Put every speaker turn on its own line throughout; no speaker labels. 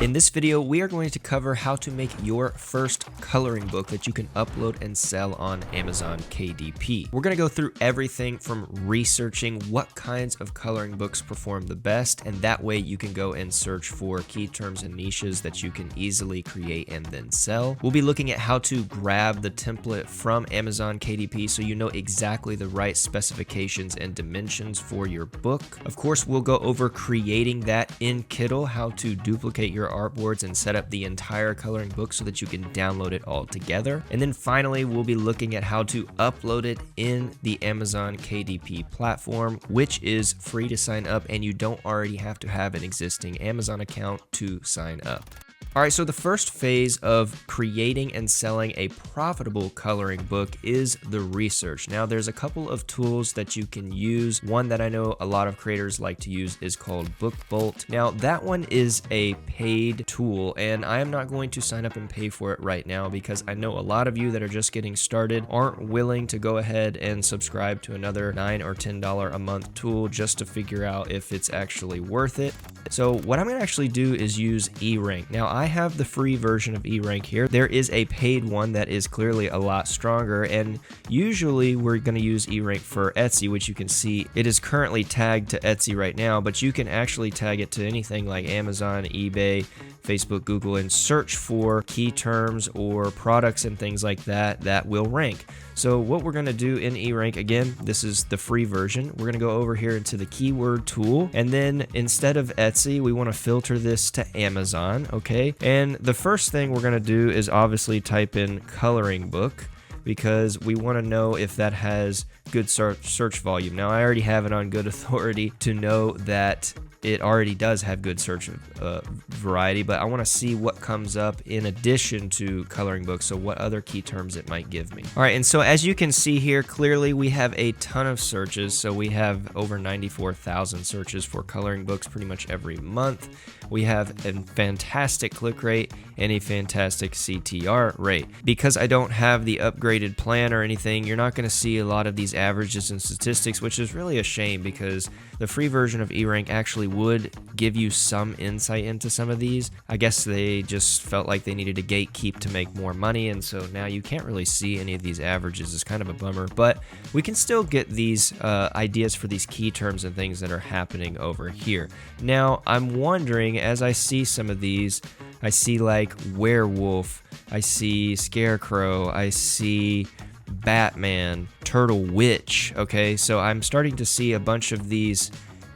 In this video, we are going to cover how to make your first coloring book that you can upload and sell on Amazon KDP. We're going to go through everything from researching what kinds of coloring books perform the best, and that way you can go and search for key terms and niches that you can easily create and then sell. We'll be looking at how to grab the template from Amazon KDP so you know exactly the right specifications and dimensions for your book. Of course, we'll go over creating that in Kittl, how to duplicate your artboards and set up the entire coloring book so that you can download it all together. And then finally, we'll be looking at how to upload it in the Amazon KDP platform, which is free to sign up, and you don't already have to have an existing Amazon account to sign up. All right, so the first phase of creating and selling a profitable coloring book is the research. Now, there's a couple of tools that you can use. One that I know a lot of creators like to use is called BookBolt. Now, that one is a paid tool, and I am not going to sign up and pay for it right now because I know a lot of you that are just getting started aren't willing to go ahead and subscribe to another $9 or $10 a month tool just to figure out if it's actually worth it. So what I'm going to actually do is use eRank. Now, I have the free version of eRank here. There is a paid one that is clearly a lot stronger, and usually we're going to use eRank for Etsy, which you can see it is currently tagged to Etsy right now, but you can actually tag it to anything like Amazon, eBay, Facebook, Google, and search for key terms or products and things like that that will rank. So what we're going to do in eRank, again, this is the free version. We're going to go over here into the keyword tool, and then instead of Etsy, we want to filter this to Amazon, okay? And the first thing we're going to do is obviously type in coloring book, because we want to know if that has good search volume. Now, I already have it on good authority to know that it already does have good search variety, but I want to see what comes up in addition to coloring books, so what other key terms it might give me. All right, and so as you can see here, clearly we have a ton of searches. So we have over 94,000 searches for coloring books pretty much every month. We have a fantastic click rate and a fantastic CTR rate. Because I don't have the upgraded plan or anything, you're not going to see a lot of these averages and statistics, which is really a shame because the free version of eRank actually would give you some insight into some of these. I guess they just felt like they needed to gatekeep to make more money, and so now you can't really see any of these averages. It's kind of a bummer, but we can still get these ideas for these key terms and things that are happening over here. Now, I'm wondering, as I see some of these, I see like werewolf, I see scarecrow, I see Batman, turtle witch, okay? So I'm starting to see a bunch of these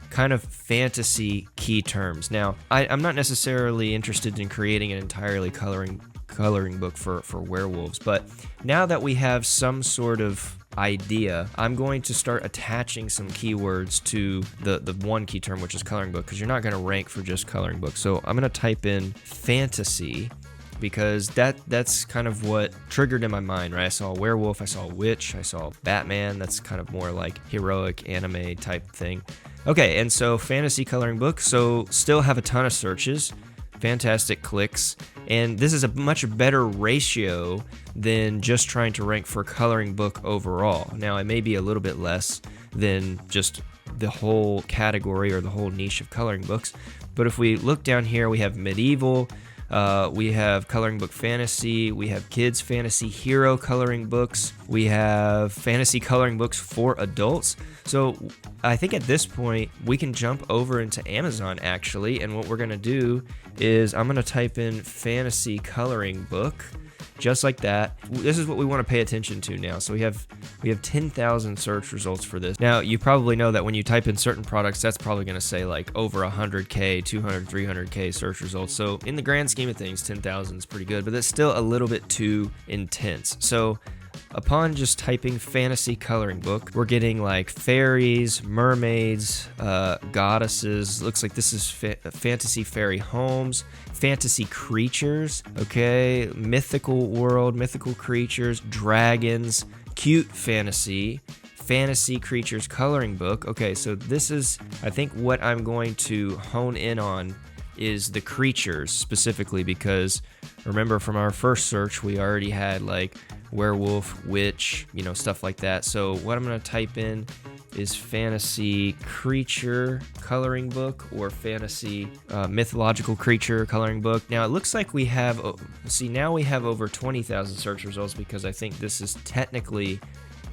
kind of fantasy key terms. Now, I'm not necessarily interested in creating an entirely coloring book for werewolves, but now that we have some sort of idea, I'm going to start attaching some keywords to the one key term, which is coloring book, because you're not going to rank for just coloring book. So I'm going to type in fantasy, because that's kind of what triggered in my mind, right? I saw werewolf, I saw witch, I saw Batman. That's kind of more like heroic anime type thing. Okay, and so fantasy coloring book, so still have a ton of searches, fantastic clicks, and this is a much better ratio than just trying to rank for coloring book overall. Now, it may be a little bit less than just the whole category or the whole niche of coloring books, but if we look down here, we have medieval, we have coloring book fantasy, we have kids fantasy hero coloring books, we have fantasy coloring books for adults. So I think at this point we can jump over into Amazon actually, and what we're going to do is I'm going to type in fantasy coloring book, just like that. This is what we want to pay attention to now. So we have 10,000 search results for this. Now, you probably know that when you type in certain products, that's probably going to say like over 100K, 200, 300K search results. So in the grand scheme of things, 10,000 is pretty good, but that's still a little bit too intense. So upon just typing fantasy coloring book, we're getting like fairies, mermaids, goddesses. Looks like this is fantasy fairy homes, fantasy creatures, okay, mythical world, mythical creatures, dragons, cute fantasy, fantasy creatures coloring book. Okay, so this is, I think, what I'm going to hone in on is the creatures specifically, because remember from our first search we already had like werewolf, witch, stuff like that. So what I'm going to type in is fantasy creature coloring book or fantasy mythological creature coloring book. Now it looks like we have, now we have over 20,000 search results, because I think this is technically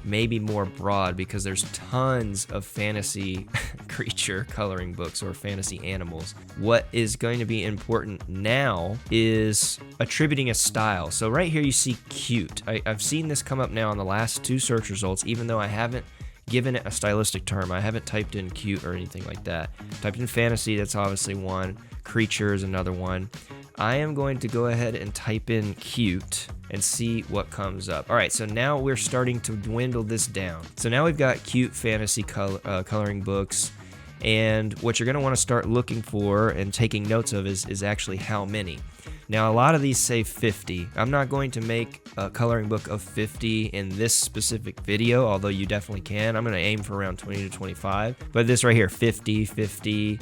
maybe more broad, because there's tons of fantasy creature coloring books or fantasy animals. What is going to be important now is attributing a style. So right here you see cute. I've seen this come up now in the last 2 search results, even though I haven't given it a stylistic term. I haven't typed in cute or anything like that. Typed in fantasy, that's obviously one. Creature is another one. I am going to go ahead and type in cute and see what comes up. All right, so now we're starting to dwindle this down. So now we've got cute fantasy coloring books, and what you're gonna wanna start looking for and taking notes of is actually how many. Now, a lot of these say 50. I'm not going to make a coloring book of 50 in this specific video, although you definitely can. I'm gonna aim for around 20 to 25, but this right here, 50, 50,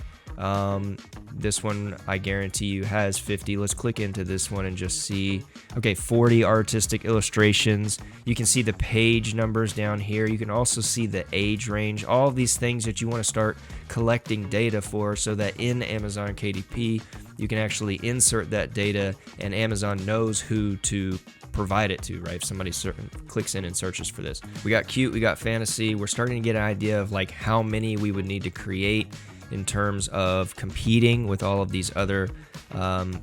this one I guarantee you has 50. Let's click into this one and just see. Okay, 40 artistic illustrations. You can see the page numbers down here. You can also see the age range. All of these things that you want to start collecting data for, so that in Amazon KDP you can actually insert that data and Amazon knows who to provide it to, right? If somebody clicks in and searches for this. We got cute, we got fantasy. We're starting to get an idea of like how many we would need to create in terms of competing with all of these other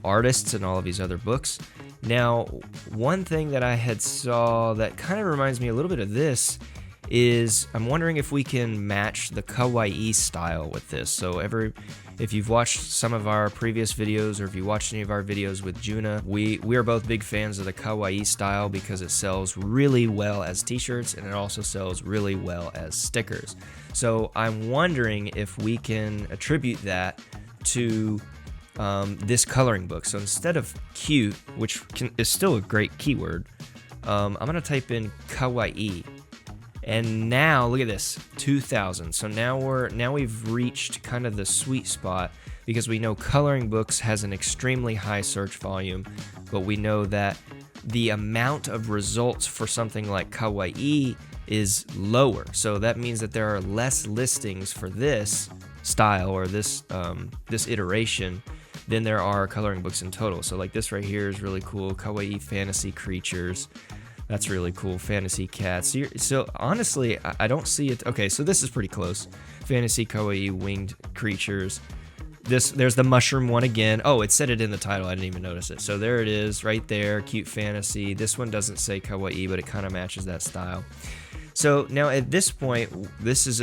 artists and all of these other books. Now, one thing that I had saw that kind of reminds me a little bit of this is I'm wondering if we can match the kawaii style with this. So if you've watched some of our previous videos, or if you watched any of our videos with Juna, we are both big fans of the kawaii style because it sells really well as t-shirts, and it also sells really well as stickers. So I'm wondering if we can attribute that to this coloring book. So instead of cute, which is still a great keyword, I'm gonna type in kawaii. And now look at this, 2,000. So now we've reached kind of the sweet spot, because we know coloring books has an extremely high search volume, but we know that the amount of results for something like kawaii is lower. So that means that there are less listings for this style or this iteration than there are coloring books in total. So like this right here is really cool, kawaii fantasy creatures. That's really cool. Fantasy cats. So honestly, I don't see it. Okay, so this is pretty close. Fantasy kawaii winged creatures. There's the mushroom one again. Oh, it said it in the title. I didn't even notice it. So there it is right there. Cute fantasy. This one doesn't say kawaii, but it kind of matches that style. So now at this point, this is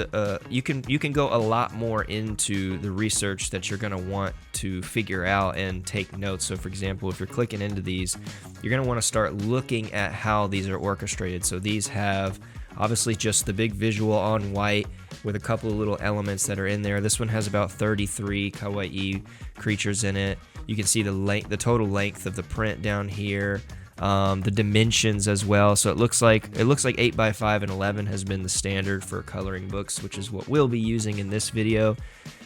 you can go a lot more into the research that you're going to want to figure out and take notes. So for example, if you're clicking into these, you're going to want to start looking at how these are orchestrated. So these have obviously just the big visual on white with a couple of little elements that are in there. This one has about 33 kawaii creatures in it. You can see the total length of the print down here. The dimensions as well. So it looks like 8x5 and 11 has been the standard for coloring books, which is what we'll be using in this video.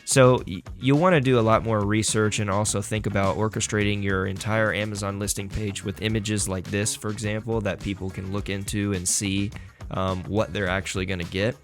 So you'll want to do a lot more research and also think about orchestrating your entire Amazon listing page with images like this, for example, that people can look into and see what they're actually going to get.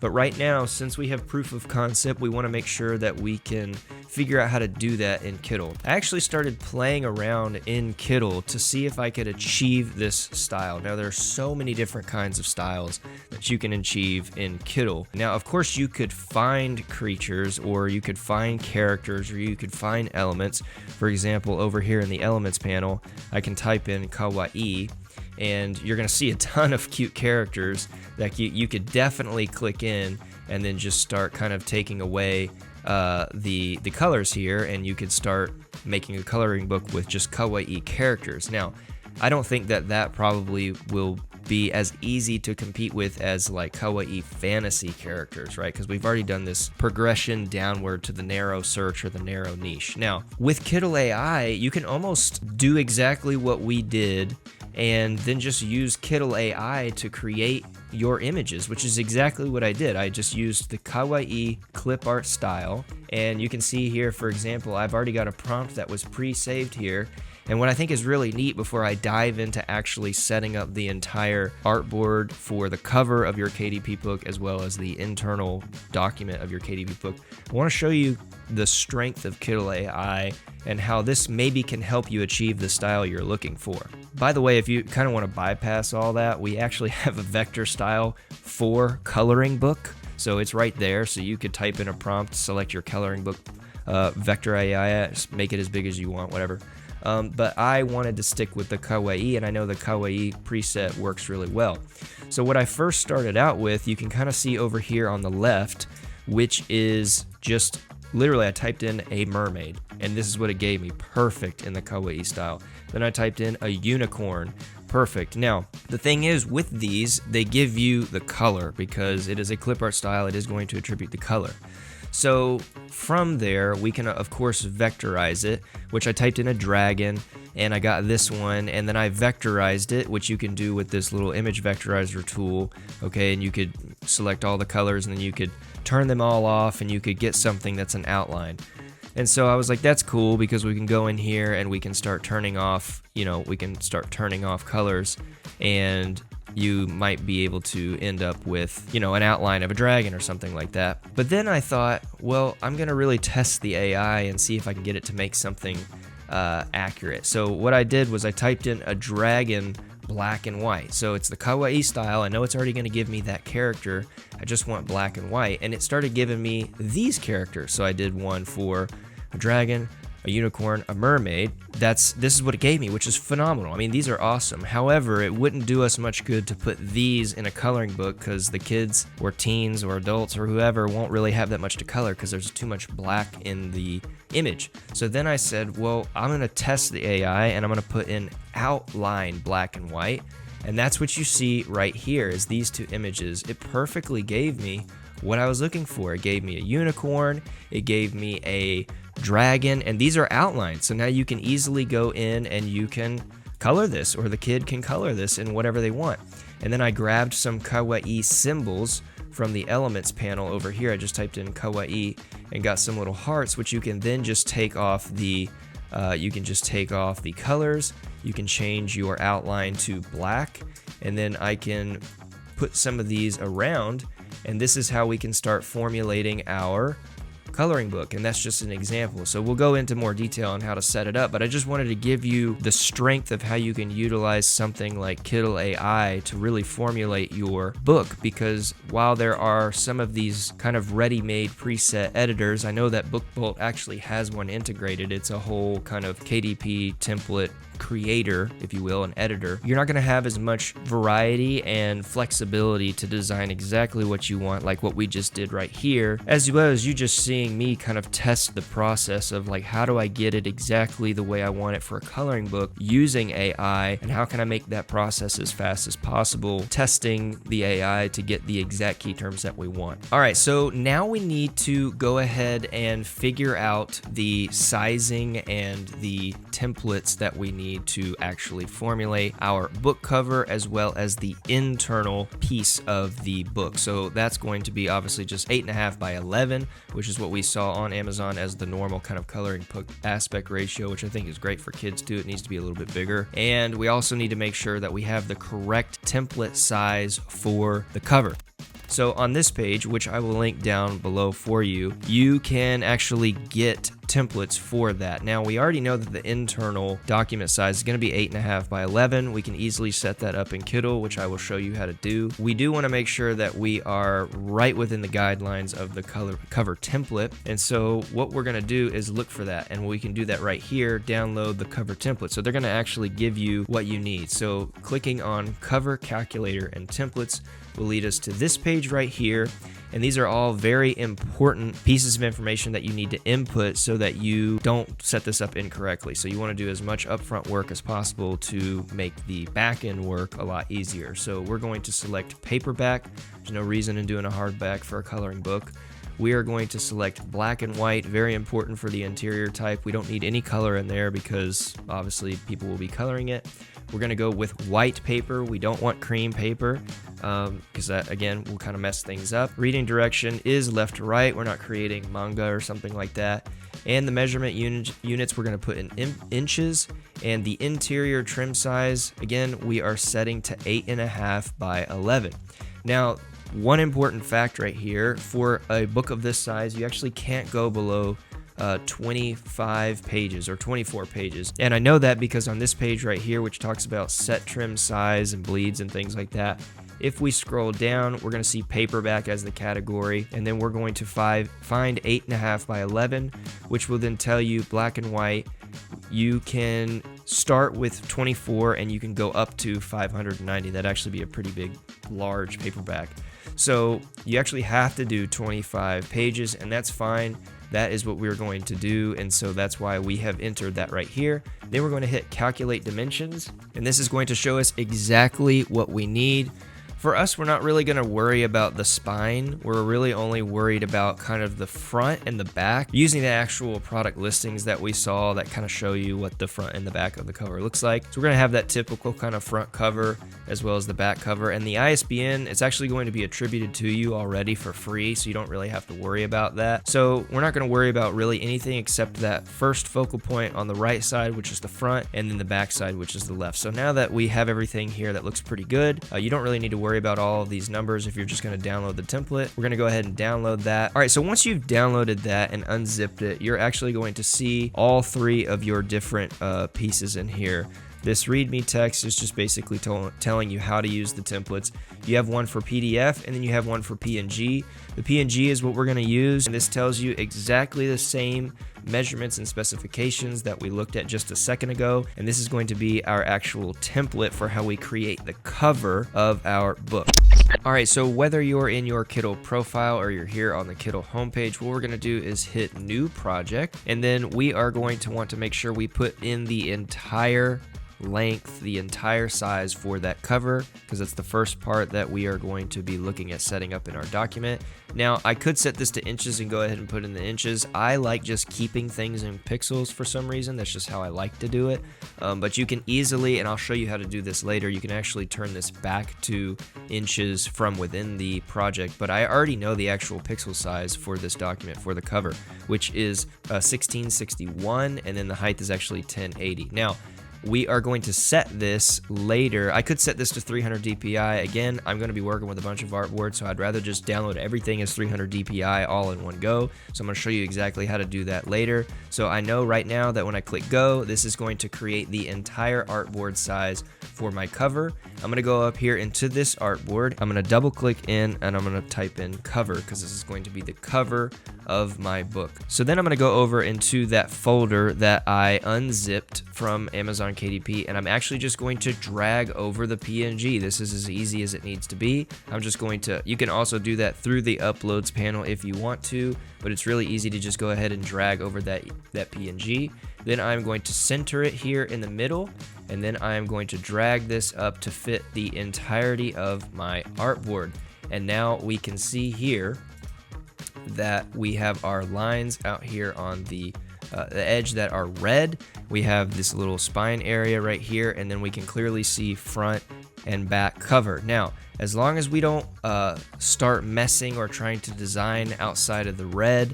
But right now, since we have proof of concept, we want to make sure that we can figure out how to do that in Kittl. I actually started playing around in Kittl to see if I could achieve this style. Now, there are so many different kinds of styles that you can achieve in Kittl. Now, of course, you could find creatures, or you could find characters, or you could find elements. For example, over here in the elements panel, I can type in kawaii, and you're going to see a ton of cute characters that you could definitely click in and then just start kind of taking away the colors here, and you could start making a coloring book with just kawaii characters. Now, I don't think that probably will be as easy to compete with as like kawaii fantasy characters, right? Because we've already done this progression downward to the narrow search or the narrow niche. Now, with Kittl AI, you can almost do exactly what we did and then just use Kittl AI to create your images, which is exactly what I did. I just used the kawaii clip art style, and you can see here, for example, I've already got a prompt that was pre-saved here. And what I think is really neat before I dive into actually setting up the entire artboard for the cover of your KDP book as well as the internal document of your KDP book, I want to show you the strength of Kittl AI and how this maybe can help you achieve the style you're looking for. By the way, if you kind of want to bypass all that, we actually have a vector style for coloring book. So it's right there. So you could type in a prompt, select your coloring book, vector AI, make it as big as you want, whatever. But I wanted to stick with the kawaii, and I know the kawaii preset works really well. So what I first started out with, you can kind of see over here on the left, which is just literally I typed in a mermaid, and this is what it gave me, perfect in the kawaii style. Then I typed in a unicorn, perfect. Now, the thing is with these, they give you the color because it is a clip art style, it is going to attribute the color. So from there, we can of course vectorize it, which I typed in a dragon, and I got this one, and then I vectorized it, which you can do with this little image vectorizer tool, okay, and you could select all the colors, and then you could turn them all off, and you could get something that's an outline. And so I was like, that's cool, because we can go in here and we can start turning off, we can start turning off colors, and you might be able to end up with, an outline of a dragon or something like that. But then I thought, well, I'm going to really test the AI and see if I can get it to make something accurate. So what I did was I typed in a dragon black and white. So it's the kawaii style. I know it's already going to give me that character. I just want black and white. And it started giving me these characters. So I did one for a dragon, a unicorn, a mermaid. This is what it gave me, which is phenomenal. I mean, these are awesome. However, it wouldn't do us much good to put these in a coloring book because the kids or teens or adults or whoever won't really have that much to color because there's too much black in the image. So then I said, well, I'm going to test the AI and I'm going to put in outline black and white. And that's what you see right here is these two images. It perfectly gave me what I was looking for. It gave me a unicorn, it gave me a dragon, and these are outlined. So now you can easily go in and you can color this, or the kid can color this in whatever they want. And then I grabbed some kawaii symbols from the elements panel over here. I just typed in kawaii and got some little hearts, which you can then just take off the colors. You can change your outline to black, and then I can put some of these around, and this is how we can start formulating our coloring book, and that's just an example. So we'll go into more detail on how to set it up, but I just wanted to give you the strength of how you can utilize something like Kittl AI to really formulate your book, because while there are some of these kind of ready-made preset editors, I know that BookBolt actually has one integrated. It's a whole kind of KDP template creator, if you will, an editor. You're not going to have as much variety and flexibility to design exactly what you want, like what we just did right here, as well as you just seeing me kind of test the process of like, how do I get it exactly the way I want it for a coloring book using AI, and how can I make that process as fast as possible, testing the AI to get the exact key terms that we want. All right, so now we need to go ahead and figure out the sizing and the templates that we need to actually formulate our book cover as well as the internal piece of the book. So that's going to be obviously just 8.5 by 11, which is what we saw on Amazon as the normal kind of coloring book aspect ratio, which I think is great for kids too. It needs to be a little bit bigger. And we also need to make sure that we have the correct template size for the cover. So on this page, which I will link down below for you, you can actually get templates for that. Now, we already know that the internal document size is going to be 8.5 by 11. We can easily set that up in Kittl, which I will show you how to do. We do want to make sure that we are right within the guidelines of the cover template. And so what we're going to do is look for that. And we can do that right here, download the cover template. So they're going to actually give you what you need. So clicking on cover calculator and templates will lead us to this page right here. And these are all very important pieces of information that you need to input so that you don't set this up incorrectly. So you want to do as much upfront work as possible to make the back end work a lot easier. So we're going to select paperback. There's no reason in doing a hardback for a coloring book. we are going to select black and white, very important for the interior type. We don't need any color in there because obviously people will be coloring it. We're going to go with white paper. We don't want cream paper because that, again, will kind of mess things up. Reading direction is left to right. We're not creating manga or something like that. And the measurement units we're going to put in inches. And the interior trim size, again, we are setting to 8.5 by 11. Now, one important fact right here, for a book of this size, you actually can't go below 25 pages or 24 pages. And I know that because on this page right here, which talks about set trim size and bleeds and things like that, if we scroll down, we're going to see paperback as the category, and then we're going to find 8.5 by 11, which will then tell you black and white. You can start with 24 and you can go up to 590. That'd actually be a pretty big, large paperback. So you actually have to do 25 pages, and that's fine. That is what we're going to do, and so that's why we have entered that right here. Then we're going to hit calculate dimensions, and this is going to show us exactly what we need. For us, we're not really going to worry about the spine. We're really only worried about kind of the front and the back, using the actual product listings that we saw that kind of show you what the front and the back of the cover looks like. So we're going to have that typical kind of front cover as well as the back cover. And the ISBN, it's actually going to be attributed to you already for free, so you don't really have to worry about that. So we're not going to worry about really anything except that first focal point on the right side, which is the front, and then the back side, which is the left. So now that we have everything here that looks pretty good, you don't really need to worry about all of these numbers if you're just going to download the template. We're going to go ahead and download that. All right, so once you've downloaded that and unzipped it, you're actually going to see all three of your different pieces in here. This README text is just basically telling you how to use the templates. You have one for PDF and then you have one for PNG. The PNG is what we're going to use, and this tells you exactly the same measurements and specifications that we looked at just a second ago, and this is going to be our actual template for how we create the cover of our book. Alright, so whether you're in your Kittl profile or you're here on the Kittl homepage, what we're going to do is hit New Project, and then we are going to want to make sure we put in the entire length, the entire size for that cover, because that's the first part that we are going to be looking at setting up in our document. Now, I could set this to inches and go ahead and put in the inches. I like just keeping things in pixels for some reason. That's just how I like to do it. But you can easily, and I'll show you how to do this later, you can actually turn this back to inches from within the project. But I already know the actual pixel size for this document for the cover, which is 1661, and then the height is actually 1080. Now, we are going to set this later. I could set this to 300 DPI. Again, I'm going to be working with a bunch of artboards, so I'd rather just download everything as 300 DPI all in one go. So I'm going to show you exactly how to do that later. So I know right now that when I click go, this is going to create the entire artboard size for my cover. I'm going to go up here into this artboard. I'm going to double click in and I'm going to type in cover, because this is going to be the cover of my book. So then I'm going to go over into that folder that I unzipped from Amazon KDP, and I'm actually just going to drag over the PNG. This is as easy as it needs to be. I'm just going to, you can also do that through the uploads panel if you want to, but it's really easy to just go ahead and drag over that PNG. Then I'm going to center it here in the middle, and then I'm going to drag this up to fit the entirety of my artboard. And now we can see here that we have our lines out here on the edge that are red. We have this little spine area right here, and then we can clearly see front and back cover. Now, as long as we don't start messing or trying to design outside of the red,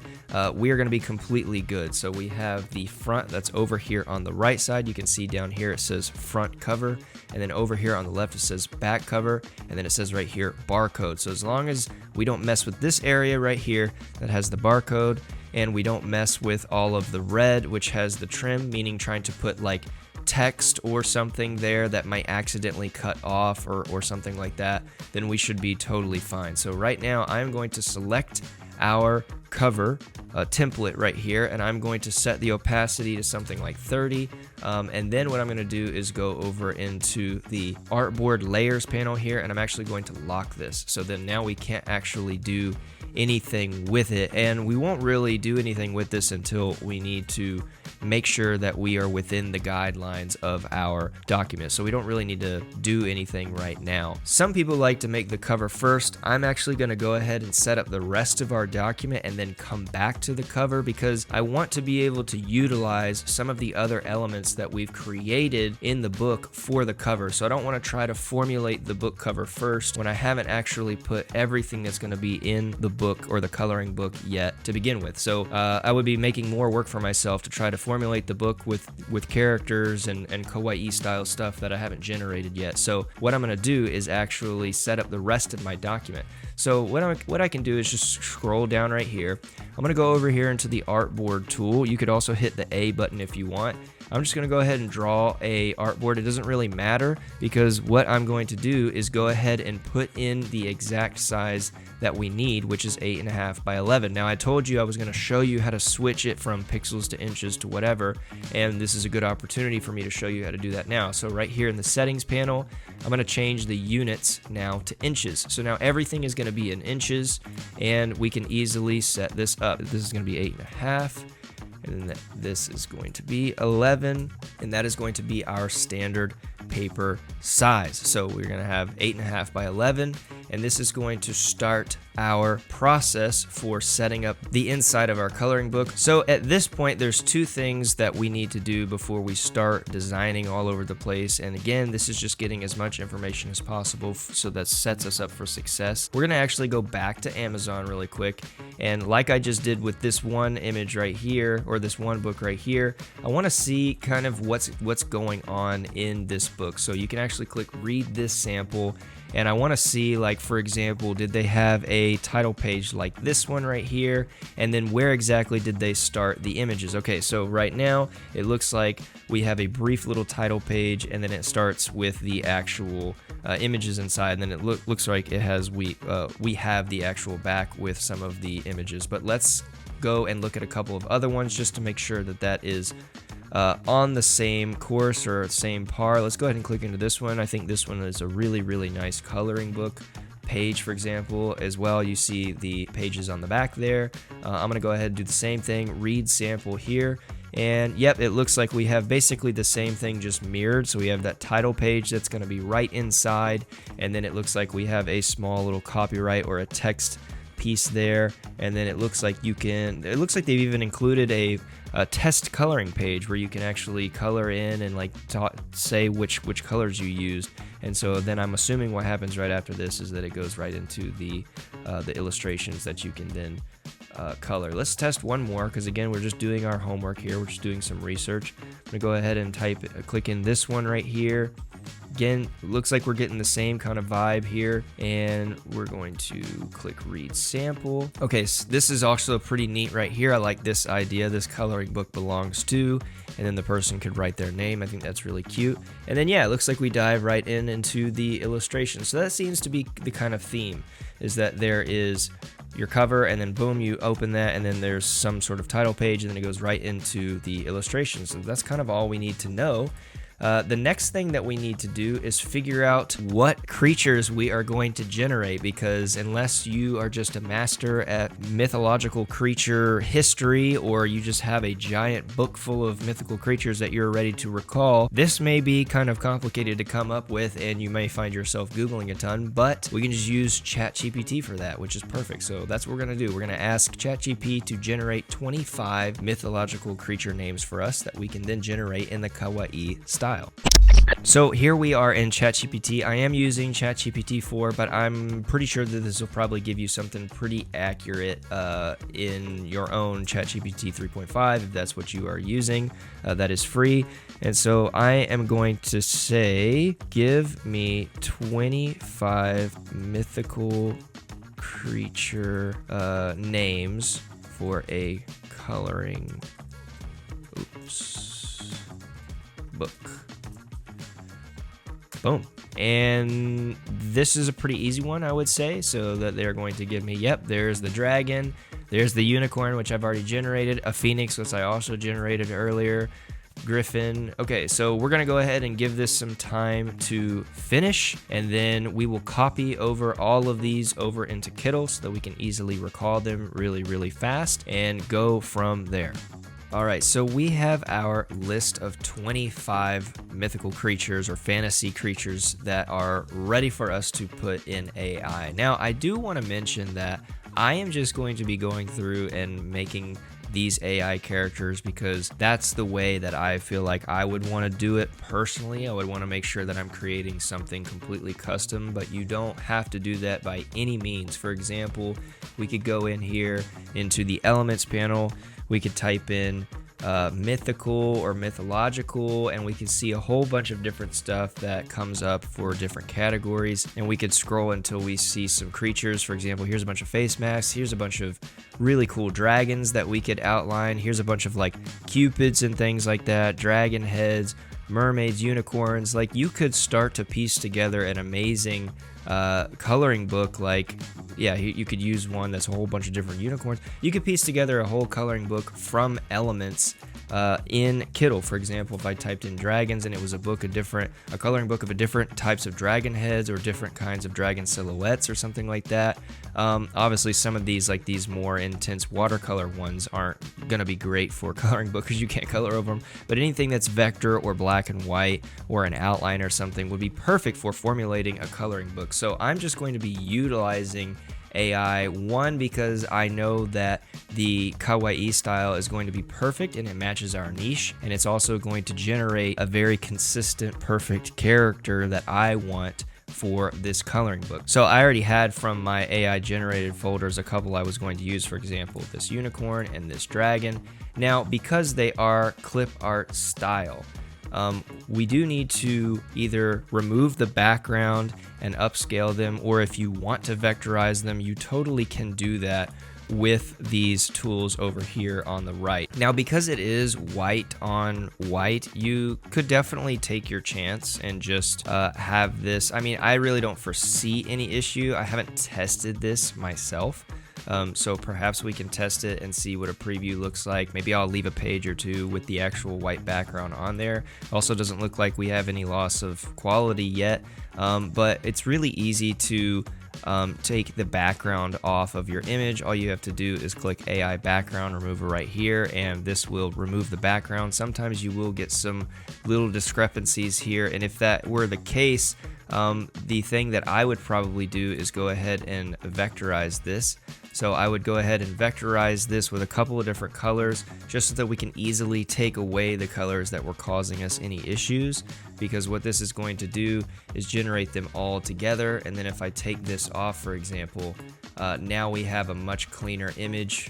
we are going to be completely good. So we have the front that's over here on the right side. You can see down here it says front cover, and then over here on the left it says back cover, and then it says right here barcode. So as long as we don't mess with this area right here that has the barcode, and we don't mess with all of the red which has the trim, meaning trying to put like text or something there that might accidentally cut off or something like that, then we should be totally fine. So right now I'm going to select our cover template right here, and I'm going to set the opacity to something like 30, and then what I'm going to do is go over into the artboard layers panel here, and I'm actually going to lock this, so then now we can't actually do anything with it, and we won't really do anything with this until we need to make sure that we are within the guidelines of our document. So we don't really need to do anything right now. Some people like to make the cover first. I'm actually going to go ahead and set up the rest of our document and then come back to the cover, because I want to be able to utilize some of the other elements that we've created in the book for the cover. So I don't want to try to formulate the book cover first when I haven't actually put everything that's going to be in the book or the coloring book yet to begin with. So I would be making more work for myself to try to formulate the book with characters and kawaii style stuff that I haven't generated yet. So what I'm going to do is actually set up the rest of my document. So what I can do is just scroll down right here. I'm going to go over here into the artboard tool. You could also hit the A button if you want. I'm just going to go ahead and draw a artboard. It doesn't really matter, because what I'm going to do is go ahead and put in the exact size that we need, which is 8.5 by 11. Now, I told you I was going to show you how to switch it from pixels to inches to whatever, and this is a good opportunity for me to show you how to do that now. So right here in the settings panel, I'm going to change the units now to inches. So now everything is going to be in inches, and we can easily set this up. This is going to be 8.5. And then this is going to be 11, and that is going to be our standard paper size. So we're going to have 8.5 by 11, and this is going to start our process for setting up the inside of our coloring book. So at this point, there's two things that we need to do before we start designing all over the place. And again, this is just getting as much information as possible so that sets us up for success. We're going to actually go back to Amazon really quick, and like I just did with this one image right here, or this one book right here, I want to see kind of what's going on in this book. So you can actually click read this sample, and I want to see, like, for example, did they have a title page like this one right here, and then where exactly did they start the images? Okay, so right now it looks like we have a brief little title page, and then it starts with the actual images inside, and then it looks like it has we have the actual back with some of the images. But let's go and look at a couple of other ones just to make sure that that is on the same course or same par. Let's go ahead and click into this one. I think this one is a really, really nice coloring book page, for example, as well. You see the pages on the back there. I'm gonna go ahead and do the same thing, read sample here. And yep, it looks like we have basically the same thing, just mirrored. So we have that title page that's going to be right inside, and then it looks like we have a small little copyright or a text piece there, and then it looks like it looks like they've even included a test coloring page where you can actually color in and like say which colors you used. And so then I'm assuming what happens right after this is that it goes right into the illustrations that you can then color. Let's test one more, because again, we're just doing our homework here. We're just doing some research. I'm gonna go ahead and click in this one right here. Again, looks like we're getting the same kind of vibe here, and we're going to click read sample. Okay, so this is also pretty neat right here. I like this idea. This coloring book belongs to, and then the person could write their name. I think that's really cute. And then yeah, it looks like we dive right into the illustration. So that seems to be the kind of theme, is that there is your cover, and then boom, you open that, and then there's some sort of title page, and then it goes right into the illustration. So that's kind of all we need to know. The next thing that we need to do is figure out what creatures we are going to generate, because unless you are just a master at mythological creature history, or you just have a giant book full of mythical creatures that you're ready to recall, this may be kind of complicated to come up with, and you may find yourself Googling a ton, but we can just use ChatGPT for that, which is perfect. So that's what we're going to do. We're going to ask ChatGPT to generate 25 mythological creature names for us that we can then generate in the kawaii style. So here we are in ChatGPT. I am using ChatGPT 4, but I'm pretty sure that this will probably give you something pretty accurate in your own ChatGPT 3.5 if that's what you are using. That is free. And so I am going to say, give me 25 mythical creature names for a coloring book. Boom. And this is a pretty easy one, I would say, so that they're going to give me, yep, there's the dragon, there's the unicorn, which I've already generated, a phoenix, which I also generated earlier, griffin. Okay, so we're going to go ahead and give this some time to finish, and then we will copy over all of these over into Kittl so that we can easily recall them really, really fast and go from there. All right, so we have our list of 25 mythical creatures or fantasy creatures that are ready for us to put in AI. Now, I do want to mention that I am just going to be going through and making these AI characters because that's the way that I feel like I would want to do it personally. I would want to make sure that I'm creating something completely custom, but you don't have to do that by any means. For example, we could go in here into the elements panel. We could type in mythical or mythological, and we can see a whole bunch of different stuff that comes up for different categories, and we could scroll until we see some creatures. For example, here's a bunch of face masks, here's a bunch of really cool dragons that we could outline, here's a bunch of like cupids and things like that, dragon heads, mermaids, unicorns. Like, you could start to piece together an amazing coloring book. Like, yeah, you could use one that's a whole bunch of different unicorns. You could piece together a whole coloring book from elements in Kittl. For example, if I typed in dragons and it was a coloring book of different types of dragon heads or different kinds of dragon silhouettes or something like that. Obviously, some of these, like these more intense watercolor ones, aren't gonna be great for coloring book because you can't color over them. But anything that's vector or black and white or an outline or something would be perfect for formulating a coloring book. So I'm just going to be utilizing AI, one, because I know that the kawaii style is going to be perfect and it matches our niche, and it's also going to generate a very consistent, perfect character that I want for this coloring book. So I already had from my AI generated folders a couple I was going to use, for example, this unicorn and this dragon. Now, because they are clip art style, we do need to either remove the background and upscale them, or if you want to vectorize them, you totally can do that with these tools over here on the right. Now, because it is white on white, you could definitely take your chance and just have this. I mean, I really don't foresee any issue. I haven't tested this myself. So perhaps we can test it and see what a preview looks like. Maybe I'll leave a page or two with the actual white background on there. Also doesn't look like we have any loss of quality yet, but it's really easy to take the background off of your image. All you have to do is click AI background remover right here, and this will remove the background. Sometimes you will get some little discrepancies here, and if that were the case, the thing that I would probably do is go ahead and vectorize this. So I would go ahead and vectorize this with a couple of different colors, just so that we can easily take away the colors that were causing us any issues, because what this is going to do is generate them all together. And then if I take this off, for example, now we have a much cleaner image.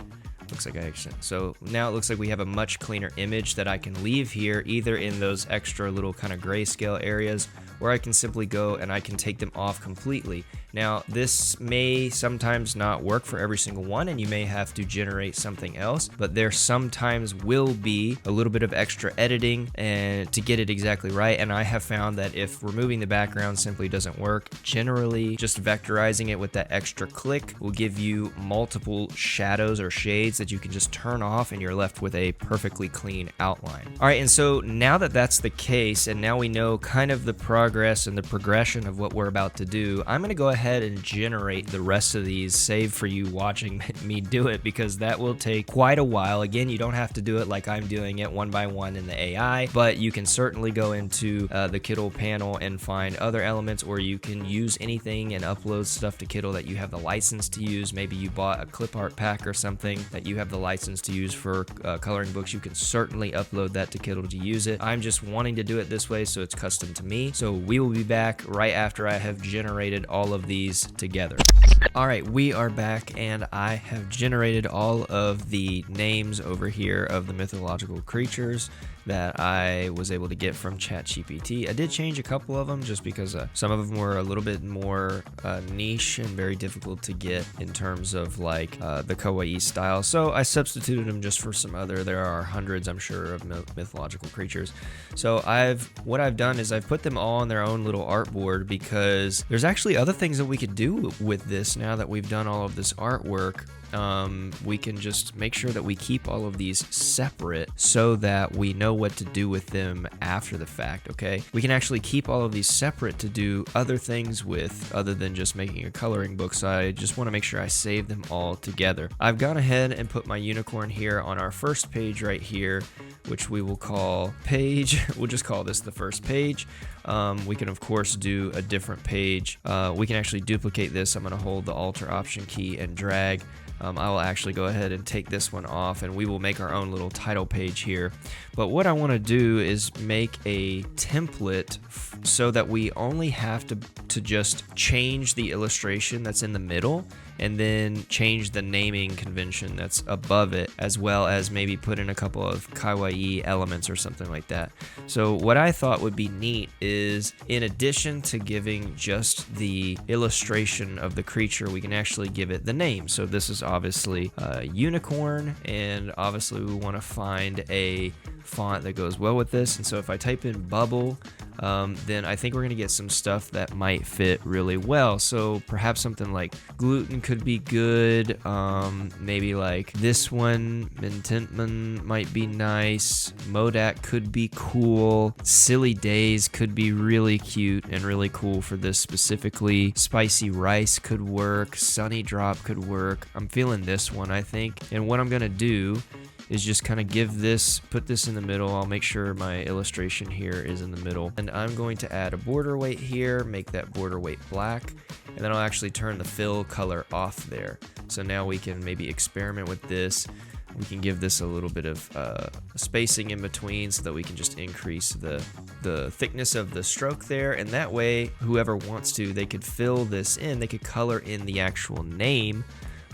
Looks like I actually, so now it looks like we have a much cleaner image that I can leave here, either in those extra little kind of grayscale areas, or I can simply go and I can take them off completely. Now, this may sometimes not work for every single one, and you may have to generate something else, but there sometimes will be a little bit of extra editing and to get it exactly right. And I have found that if removing the background simply doesn't work, generally just vectorizing it with that extra click will give you multiple shadows or shades that you can just turn off, and you're left with a perfectly clean outline. All right, and so now that that's the case, and now we know kind of the progress and the progression of what we're about to do, I'm going to go ahead and generate the rest of these, save for you watching me do it, because that will take quite a while. Again, you don't have to do it like I'm doing it one by one in the AI, but you can certainly go into the Kittl panel and find other elements, or you can use anything and upload stuff to Kittl that you have the license to use. Maybe you bought a clip art pack or something that you have the license to use for coloring books. You can certainly upload that to Kittl to use it. I'm just wanting to do it this way, so it's custom to me. So we will be back right after I have generated all of these together. All right, we are back, and I have generated all of the names over here of the mythological creatures that I was able to get from ChatGPT. I did change a couple of them just because some of them were a little bit more niche and very difficult to get in terms of like the kawaii style. So I substituted them just for some other. There are hundreds, I'm sure, of mythological creatures. So what I've done is I've put them all on their own little artboard, because there's actually other things that we could do with this now that we've done all of this artwork. We can just make sure that we keep all of these separate so that we know what to do with them after the fact, okay? We can actually keep all of these separate to do other things with other than just making a coloring book, so I just want to make sure I save them all together. I've gone ahead and put my unicorn here on our first page right here, which we will call page. We'll just call this the first page. We can of course do a different page. We can actually duplicate this. I'm going to hold the Alt or Option key and drag. I will actually go ahead and take this one off, and we will make our own little title page here. But what I want to do is make a template so that we only have to just change the illustration that's in the middle, and then change the naming convention that's above it, as well as maybe put in a couple of kawaii elements or something like that. So what I thought would be neat is, in addition to giving just the illustration of the creature, we can actually give it the name. So this is obviously a unicorn, and obviously we want to find a font that goes well with this. And so if I type in bubble, then I think we're gonna get some stuff that might fit really well. So perhaps something like gluten could be good. Maybe like this one, Mententman, might be nice. Modak could be cool. Silly Days could be really cute and really cool for this specifically. Spicy Rice could work. Sunny Drop could work. I'm feeling this one, I think. And what I'm gonna do is just kind of put this in the middle. I'll make sure my illustration here is in the middle. And I'm going to add a border weight here, make that border weight black, and then I'll actually turn the fill color off there. So now we can maybe experiment with this. We can give this a little bit of spacing in between so that we can just increase the thickness of the stroke there. And that way, whoever wants to, they could fill this in. They could color in the actual name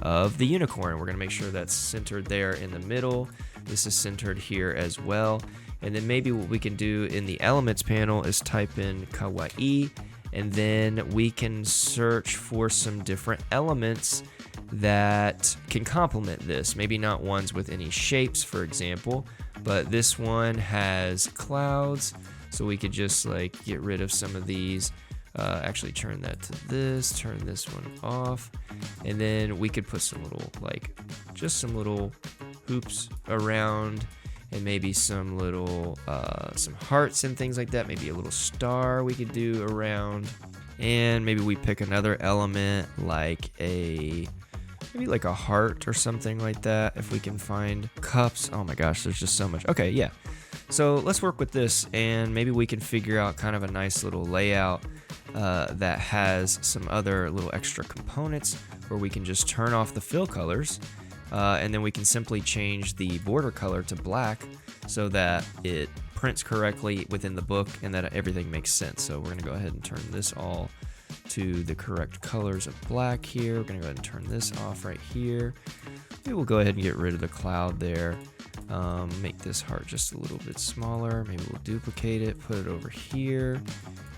of the unicorn. We're going to make sure that's centered there in the middle. This is centered here as well. And then maybe what we can do in the elements panel is type in kawaii, and then we can search for some different elements that can complement this. Maybe not ones with any shapes, for example, but this one has clouds, so we could just like get rid of some of these. Actually turn that to this, turn this one off, and then we could put some little, like, just some little hoops around, and maybe some little, some hearts and things like that. Maybe a little star we could do around, and maybe we pick another element like maybe like a heart or something like that, if we can find cups. Oh my gosh, there's just so much. Okay, yeah. So let's work with this, and maybe we can figure out kind of a nice little layout that has some other little extra components where we can just turn off the fill colors, and then we can simply change the border color to black so that it prints correctly within the book and that everything makes sense. So we're going to go ahead and turn this all to the correct colors of black here. We're going to go ahead and turn this off right here. Maybe we'll go ahead and get rid of the cloud there. Make this heart just a little bit smaller. Maybe we'll duplicate it, put it over here.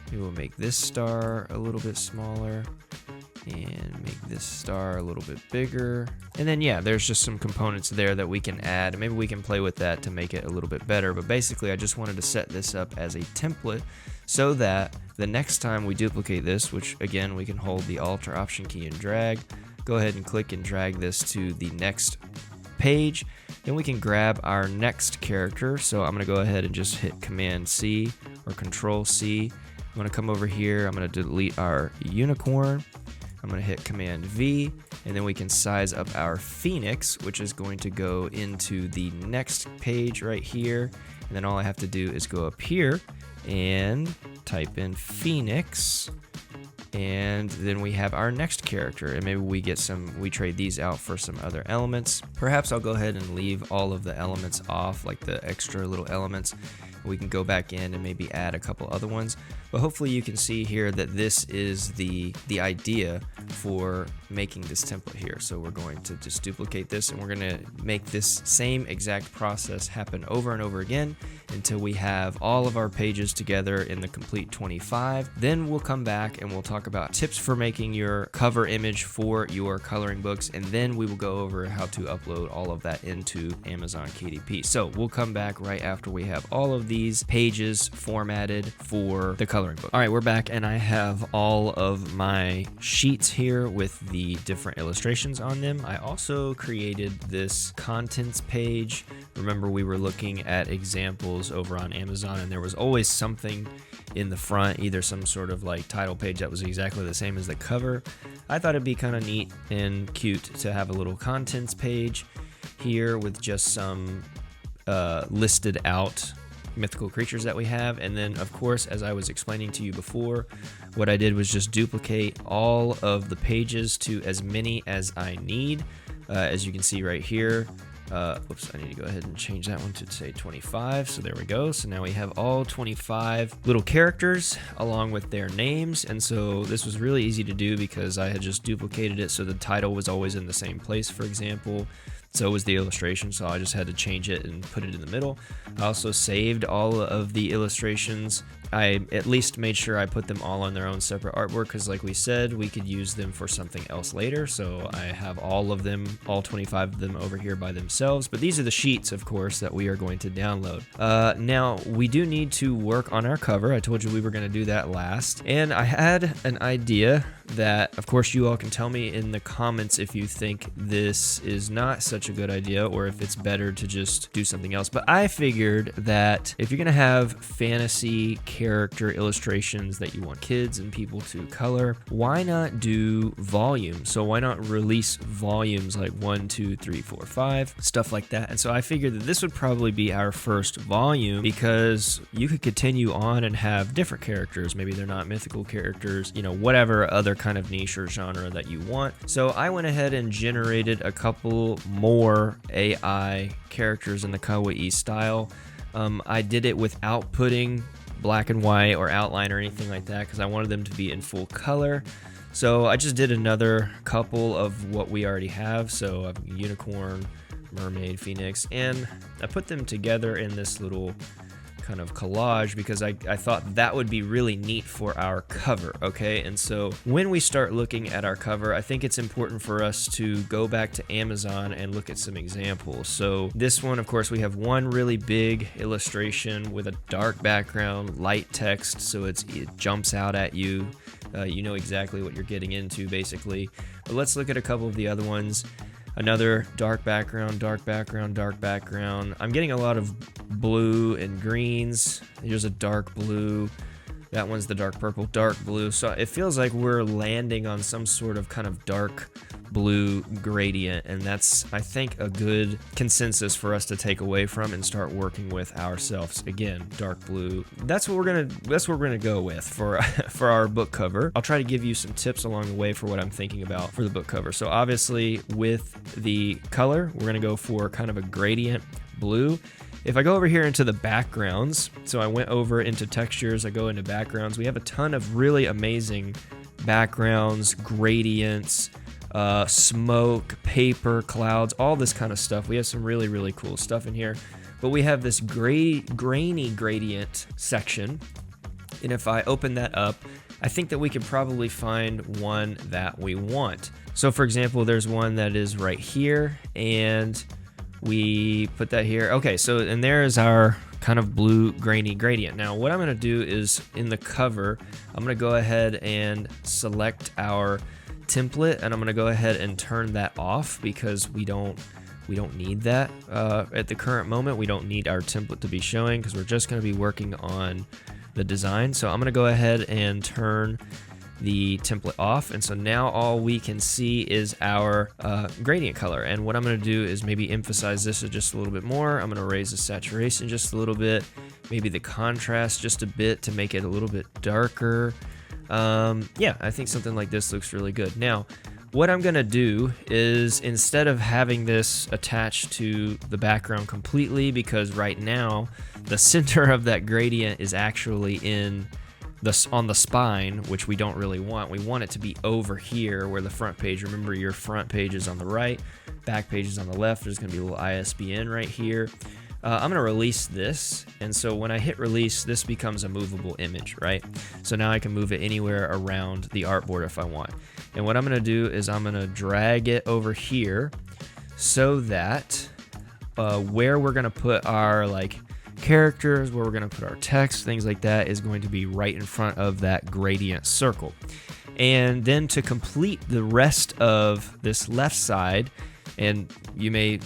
Maybe we'll make this star a little bit smaller and make this star a little bit bigger. And then yeah, there's just some components there that we can add. Maybe we can play with that to make it a little bit better. But basically, I just wanted to set this up as a template so that the next time we duplicate this, which again, we can hold the Alt or Option key and drag, go ahead and click and drag this to the next page. Then we can grab our next character. So I'm going to go ahead and just hit Command C or Control C. I'm going to come over here. I'm going to delete our unicorn. I'm going to hit Command V, and then we can size up our phoenix, which is going to go into the next page right here. And then all I have to do is go up here and type in phoenix, and then we have our next character. And maybe we trade these out for some other elements. Perhaps I'll go ahead and leave all of the elements off, like the extra little elements. We can go back in and maybe add a couple other ones. But hopefully you can see here that this is the idea for making this template here. So we're going to just duplicate this, and we're going to make this same exact process happen over and over again until we have all of our pages together in the complete 25. Then we'll come back and we'll talk about tips for making your cover image for your coloring books, and then we will go over how to upload all of that into Amazon KDP. So we'll come back right after we have all of these pages formatted for the coloring book. All right, we're back, and I have all of my sheets here with the different illustrations on them. I also created this contents page. Remember, we were looking at examples over on Amazon, and there was always something in the front, either some sort of like title page that was exactly the same as the cover. I thought it'd be kind of neat and cute to have a little contents page here with just some listed out mythical creatures that we have. And then, of course, as I was explaining to you before, what I did was just duplicate all of the pages to as many as I need. As you can see right here, oops, I need to go ahead and change that one to say 25. So there we go. So now we have all 25 little characters along with their names. And so this was really easy to do because I had just duplicated it so the title was always in the same place, for example. So was the illustration, so I just had to change it and put it in the middle. I also saved all of the illustrations. I at least made sure I put them all on their own separate artwork because, like we said, we could use them for something else later. So I have all of them, all 25 of them over here by themselves. But these are the sheets, of course, that we are going to download. Now, we do need to work on our cover. I told you we were going to do that last. And I had an idea that, of course, you all can tell me in the comments if you think this is not such a good idea or if it's better to just do something else. But I figured that if you're going to have fantasy character illustrations that you want kids and people to color, why not do volumes? So why not release volumes like 1, 2, 3, 4, 5, stuff like that. And so I figured that this would probably be our first volume because you could continue on and have different characters. Maybe they're not mythical characters, you know, whatever other kind of niche or genre that you want. So I went ahead and generated a couple more AI characters in the kawaii style. I did it without putting black and white or outline or anything like that because I wanted them to be in full color. So I just did another couple of what we already have. So I've unicorn, mermaid, phoenix, and I put them together in this little kind of collage because I thought that would be really neat for our cover, okay? And so when we start looking at our cover, I think it's important for us to go back to Amazon and look at some examples. So this one, of course, we have one really big illustration with a dark background, light text, so it jumps out at you. You know exactly what you're getting into, basically. But let's look at a couple of the other ones. Another dark background, dark background, dark background. I'm getting a lot of blue and greens. Here's a dark blue. That one's the dark purple, dark blue. So it feels like we're landing on some sort of kind of dark blue gradient, and that's, I think, a good consensus for us to take away from and start working with ourselves. Again, dark blue. That's what we're gonna go with for for our book cover. I'll try to give you some tips along the way for what I'm thinking about for the book cover. So obviously with the color, we're gonna go for kind of a gradient blue. If I go over here into the backgrounds, so I went over into textures, I go into backgrounds, we have a ton of really amazing backgrounds, gradients, smoke, paper, clouds, all this kind of stuff. We have some really, really cool stuff in here. But we have this grainy gradient section. And if I open that up, I think that we could probably find one that we want. So for example, there's one that is right here, and we put that here. Okay, so and there is our kind of blue grainy gradient. Now what I'm gonna do is in the cover, I'm gonna go ahead and select our template, and I'm gonna go ahead and turn that off because we don't need that at the current moment. We don't need our template to be showing because we're just gonna be working on the design. So I'm gonna go ahead and turn the template off, and so now all we can see is our gradient color. And what I'm going to do is maybe emphasize this just a little bit more. I'm going to raise the saturation just a little bit, maybe the contrast just a bit to make it a little bit darker. Yeah, I think something like this looks really good. Now what I'm going to do is, instead of having this attached to the background completely, because right now the center of that gradient is actually on the spine, which we don't really want. We want it to be over here where the front page, remember your front page is on the right, back page is on the left. There's gonna be a little ISBN right here. I'm gonna release this, and so when I hit release, this becomes a movable image, right? So now I can move it anywhere around the artboard if I want. And what I'm gonna do is I'm gonna drag it over here so that where we're gonna put our like characters, where we're going to put our text, things like that, is going to be right in front of that gradient circle. And then to complete the rest of this left side, and you may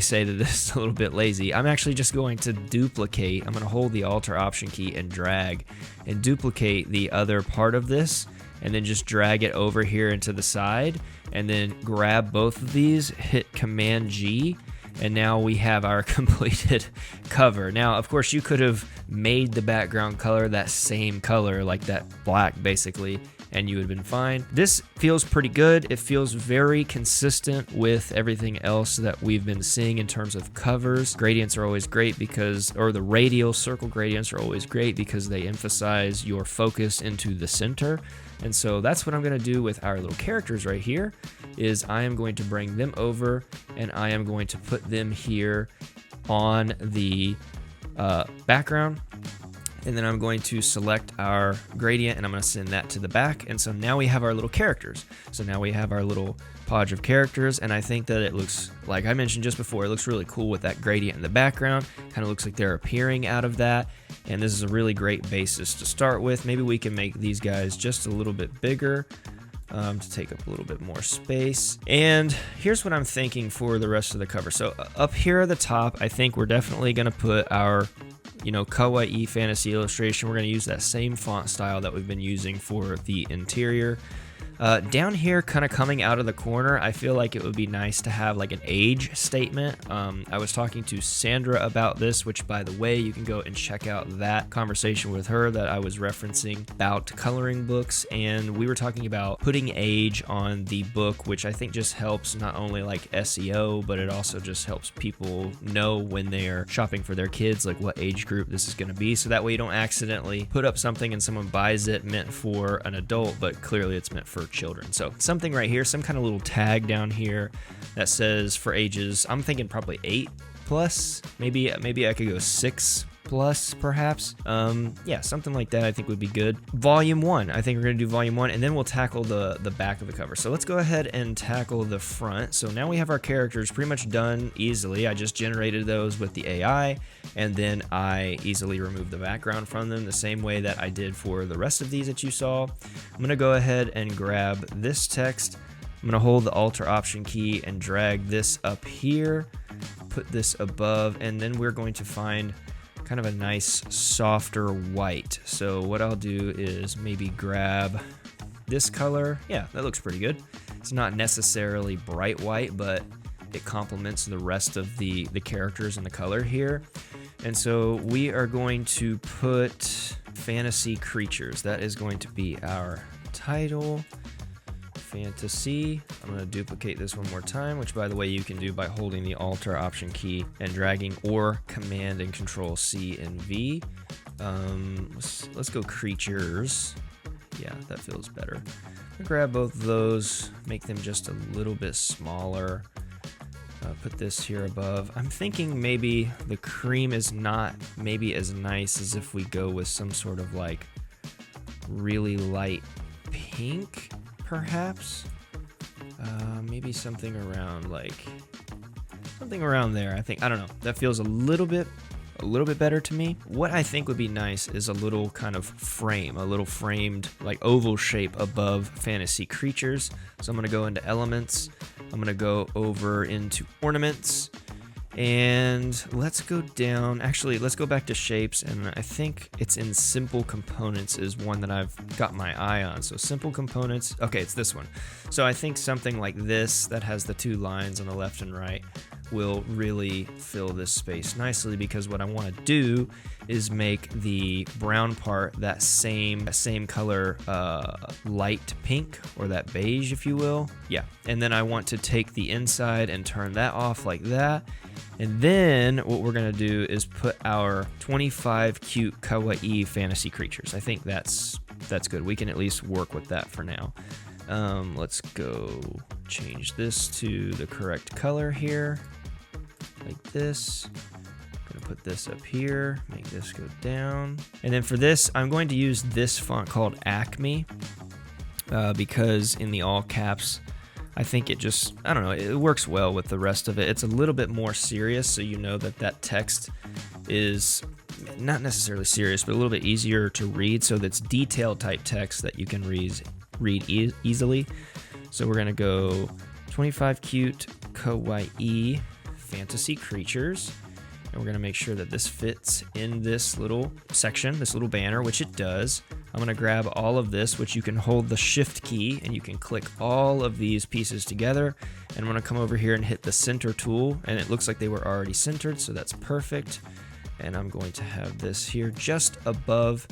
say that this is a little bit lazy, I'm actually just going to duplicate. I'm going to hold the Alt or Option key and drag and duplicate the other part of this, and then just drag it over here into the side, and then grab both of these, hit Command G, and now we have our completed cover. Now, of course, you could have made the background color that same color, like that black basically, and you would have been fine. This feels pretty good. It feels very consistent with everything else that we've been seeing in terms of covers. Gradients are always great because, or the radial circle gradients are always great because they emphasize your focus into the center. And so that's what I'm going to do with our little characters right here, is I am going to bring them over and I am going to put them here on the background. And then I'm going to select our gradient and I'm going to send that to the back. And so now we have our little characters. So now we have our little podge of characters, and I think that it looks, like I mentioned just before, it looks really cool with that gradient in the background. Kind of looks like they're appearing out of that. And this is a really great basis to start with. Maybe we can make these guys just a little bit bigger to take up a little bit more space. And here's what I'm thinking for the rest of the cover. So up here at the top, I think we're definitely going to put our kawaii fantasy illustration. We're going to use that same font style that we've been using for the interior. Down here, kind of coming out of the corner, I feel like it would be nice to have like an age statement. I was talking to Sandra about this, which, by the way, you can go and check out that conversation with her that I was referencing about coloring books. And we were talking about putting age on the book, which I think just helps not only like SEO, but it also just helps people know when they're shopping for their kids, like what age group this is going to be. So that way you don't accidentally put up something and someone buys it meant for an adult, but clearly it's meant for children. So something right here, some kind of little tag down here that says for ages, I'm thinking probably 8+, maybe I could go 6+, perhaps. Yeah, something like that I think would be good. Volume 1, I think we're going to do Volume 1, and then we'll tackle the back of the cover. So let's go ahead and tackle the front. So now we have our characters pretty much done easily. I just generated those with the AI, and then I easily removed the background from them the same way that I did for the rest of these that you saw. I'm going to go ahead and grab this text. I'm going to hold the Alt or Option key and drag this up here, put this above, and then we're going to find kind of a nice softer white. So what I'll do is maybe grab this color. Yeah, that looks pretty good. It's not necessarily bright white, but it complements the rest of the characters and the color here. And so we are going to put fantasy creatures. That is going to be our title. Fantasy. I'm going to duplicate this one more time, which, by the way, you can do by holding the Alt or Option key and dragging, or Command and Control C and V. Let's go creatures. Yeah, that feels better. I'll grab both of those, make them just a little bit smaller. Put this here above. I'm thinking maybe the cream is not maybe as nice as if we go with some sort of like really light pink, perhaps. Maybe something around there. I don't know. That feels a little bit better to me. What I think would be nice is a little kind of frame, a little framed like oval shape above fantasy creatures. So I'm going to go into elements. I'm going to go over into ornaments, and let's go down. Actually, let's go back to shapes, and I think it's in simple components is one that I've got my eye on. So simple components. Okay, it's this one. So I think something like this that has the two lines on the left and right will really fill this space nicely, because what I want to do is make the brown part that same color, light pink, or that beige, if you will. Yeah, and then I want to take the inside and turn that off like that. And then what we're going to do is put our 25 cute kawaii fantasy creatures. I think that's good. We can at least work with that for now. Let's go change this to the correct color here, like this. I'm going to put this up here, make this go down. And then for this, I'm going to use this font called Acme, because in the all caps, I think it just, I don't know, it works well with the rest of it. It's a little bit more serious, so you know that text is not necessarily serious, but a little bit easier to read. So that's detailed type text that you can read easily. So we're going to go 25 cute kawaii fantasy creatures. And we're going to make sure that this fits in this little section, this little banner, which it does. I'm going to grab all of this, which you can hold the shift key and you can click all of these pieces together. And I'm going to come over here and hit the center tool, and it looks like they were already centered, so that's perfect. And I'm going to have this here just above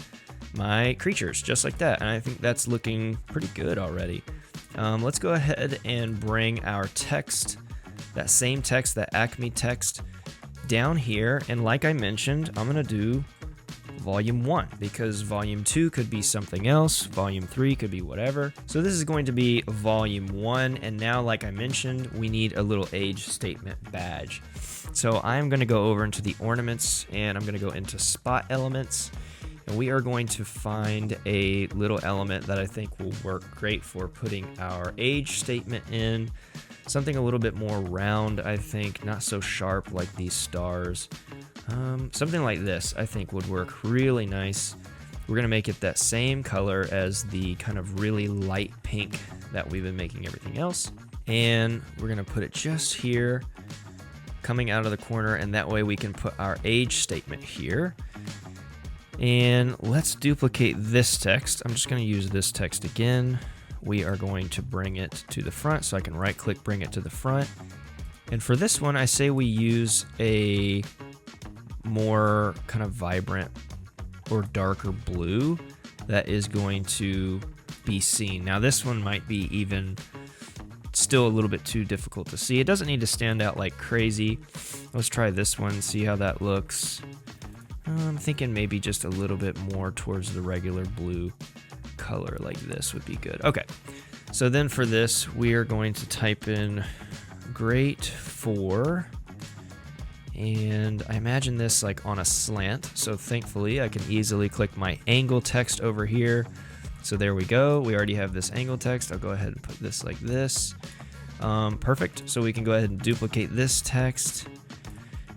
my creatures, just like that. And I think that's looking pretty good already. Let's go ahead and bring our text, that same text, that Acme text, down here. And like I mentioned, I'm going to do volume 1 because volume 2 could be something else, volume 3 could be whatever. So this is going to be volume 1, and now, like I mentioned, we need a little age statement badge. So I'm going to go over into the ornaments, and I'm going to go into spot elements, and we are going to find a little element that I think will work great for putting our age statement in. Something a little bit more round, I think, not so sharp like these stars. Something like this, I think, would work really nice. We're going to make it that same color as the kind of really light pink that we've been making everything else. And we're going to put it just here, coming out of the corner, and that way we can put our age statement here. And let's duplicate this text. I'm just going to use this text again. We are going to bring it to the front, so I can right-click, bring it to the front. And for this one, I say we use a more kind of vibrant or darker blue that is going to be seen. Now this one might be even still a little bit too difficult to see. It doesn't need to stand out like crazy. Let's try this one, see how that looks. I'm thinking maybe just a little bit more towards the regular blue color like this would be good. Okay, so then for this, we are going to type in great for, and I imagine this like on a slant, so thankfully I can easily click my angle text over here. So there we go, we already have this angle text. I'll go ahead and put this like this. Perfect, so we can go ahead and duplicate this text,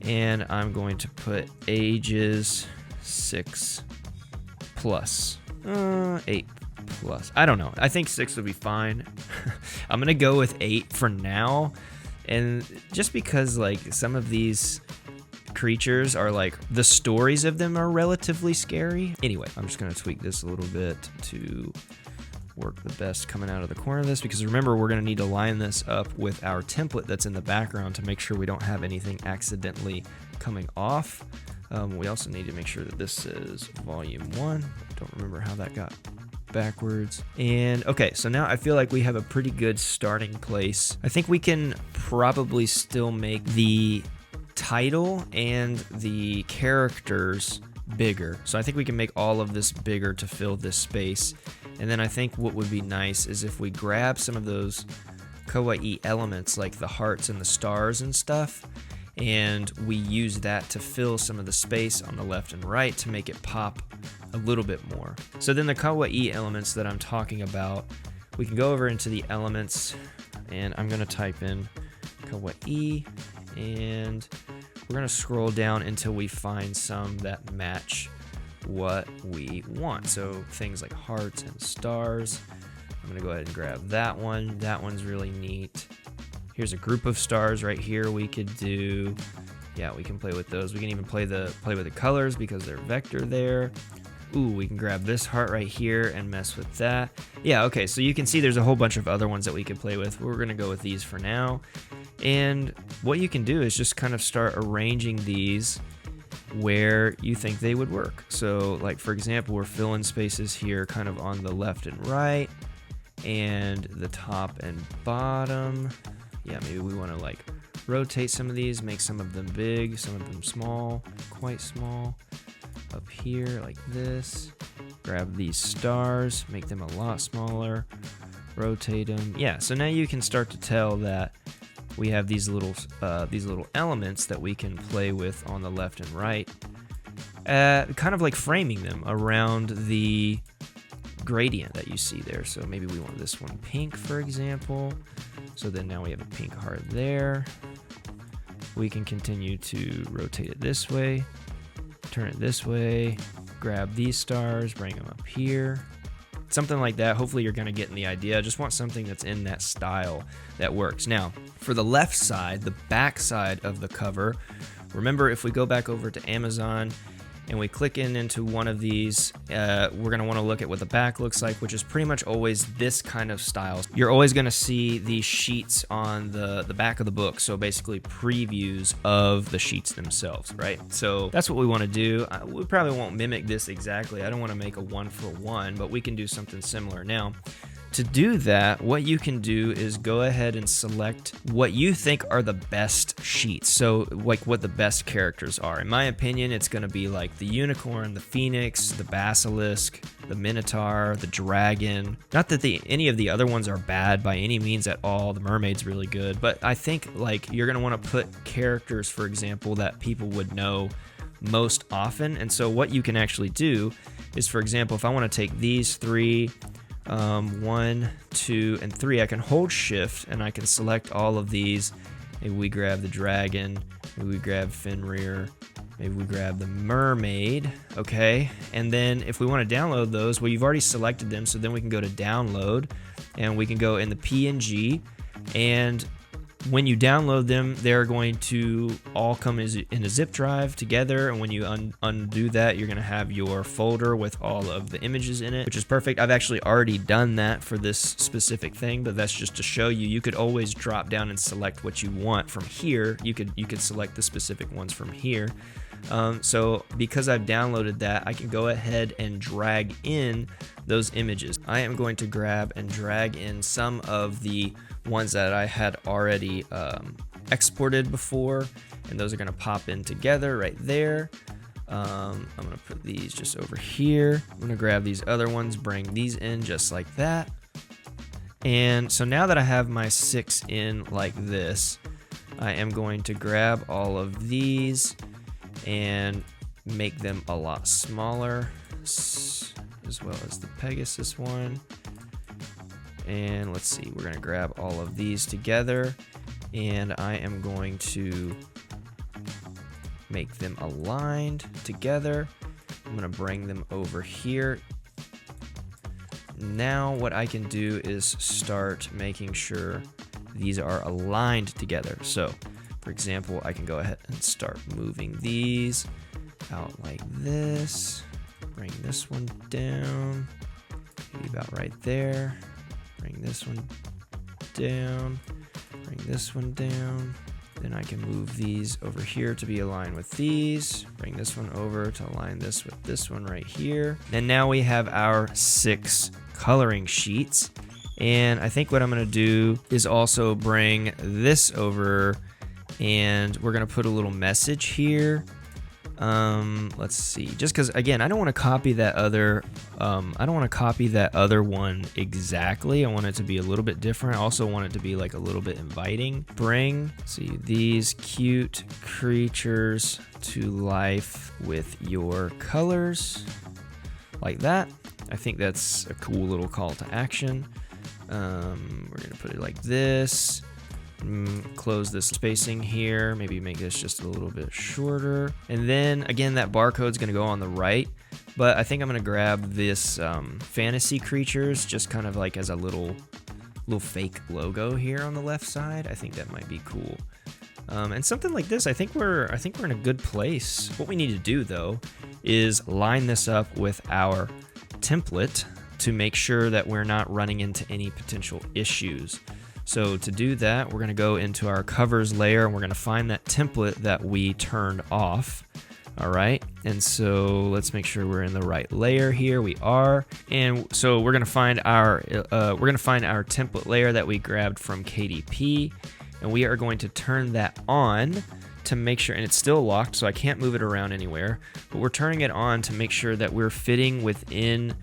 and I'm going to put ages 6 plus 8 plus. I don't know, I think 6 would be fine. I'm gonna go with 8 for now. And just because like some of these creatures are like, the stories of them are relatively scary. Anyway, I'm just going to tweak this a little bit to work the best coming out of the corner of this, because remember, we're going to need to line this up with our template that's in the background to make sure we don't have anything accidentally coming off. We also need to make sure that this is volume 1. Don't remember how that got backwards. And okay, so now I feel like we have a pretty good starting place. I think we can probably still make the title and the characters bigger. So I think we can make all of this bigger to fill this space. And then I think what would be nice is if we grab some of those kawaii elements like the hearts and the stars and stuff, and we use that to fill some of the space on the left and right to make it pop a little bit more. So then the kawaii elements that I'm talking about, we can go over into the elements, and I'm going to type in kawaii, and we're going to scroll down until we find some that match what we want. So things like hearts and stars. I'm going to go ahead and grab that one. That one's really neat. Here's a group of stars right here we could do. Yeah, we can play with those. We can even play with the colors because they're vector there. Ooh, we can grab this heart right here and mess with that. Yeah, okay, so you can see there's a whole bunch of other ones that we could play with. We're gonna go with these for now. And what you can do is just kind of start arranging these where you think they would work. So like, for example, we're filling spaces here kind of on the left and right, and the top and bottom. Yeah, maybe we want to like rotate some of these, make some of them big, some of them small, quite small. Up here like this. Grab these stars, make them a lot smaller, rotate them. Yeah, so now you can start to tell that we have these little elements that we can play with on the left and right, kind of like framing them around the gradient that you see there. So maybe we want this one pink, for example. So then now we have a pink heart there. We can continue to rotate it this way. turn it this way, grab these stars, bring them up here. Something like that. Hopefully you're kind of getting the idea. I just want something that's in that style that works. Now, for the left side, the back side of the cover, remember if we go back over to Amazon and we click into one of these, we're going to want to look at what the back looks like, which is pretty much always this kind of style. You're always going to see these sheets on the back of the book, so basically previews of the sheets themselves, right? So that's what we want to do. We probably won't mimic this exactly. I don't want to make a one-for-one, but we can do something similar. Now, to do that, what you can do is go ahead and select what you think are the best sheets. So like what the best characters are. In my opinion, it's going to be like the unicorn, the phoenix, the basilisk, the minotaur, the dragon. Not that any of the other ones are bad by any means at all. The mermaid's really good, but I think like you're going to want to put characters, for example, that people would know most often. And so what you can actually do is, for example, if I want to take these three, 1, 2, and 3, I can hold shift and I can select all of these. Maybe we grab the dragon, maybe we grab Fenrir, maybe we grab the mermaid, okay? And then if we want to download those, well, you've already selected them, so then we can go to download and we can go in the PNG, and when you download them, they're going to all come in a zip drive together, and when you undo that, you're going to have your folder with all of the images in it, which is perfect. I've actually already done that for this specific thing, but that's just to show you. You could always drop down and select what you want from here. You could select the specific ones from here. So because I've downloaded that, I can go ahead and drag in those images. I am going to grab and drag in some of the ones that I had already exported before, and those are going to pop in together right there. I'm going to put these just over here. I'm going to grab these other ones, bring these in just like that. And so now that I have my 6 in like this, I am going to grab all of these and make them a lot smaller, as well as the Pegasus one. And let's see, we're going to grab all of these together, and I am going to make them aligned together. I'm going to bring them over here. Now what I can do is start making sure these are aligned together. So, for example, I can go ahead and start moving these out like this. Bring this one down, maybe about right there. Bring this one down, bring this one down. Then I can move these over here to be aligned with these. Bring this one over to align this with this one right here. And now we have our 6 coloring sheets. And I think what I'm going to do is also bring this over, and we're going to put a little message here. Let's see, just because again, I don't want to copy that other one exactly. I want it to be a little bit different. I also want it to be like a little bit inviting. Bring, see, these cute creatures to life with your colors, like that. I think that's a cool little call to action. We're gonna put it like this. Close this spacing here, maybe make this just a little bit shorter, and then again that barcode's going to go on the right, but I think I'm going to grab this fantasy creatures just kind of like as a little fake logo here on the left side. I think that might be cool. And something like this, I think we're in a good place. What we need to do though is line this up with our template to make sure that we're not running into any potential issues. So to do that, we're going to go into our covers layer, and we're going to find that template that we turned off. All right, and so let's make sure we're in the right layer here. We are, and so we're going to find our template layer that we grabbed from KDP, and we are going to turn that on to make sure, and it's still locked, so I can't move it around anywhere. But we're turning it on to make sure that we're fitting within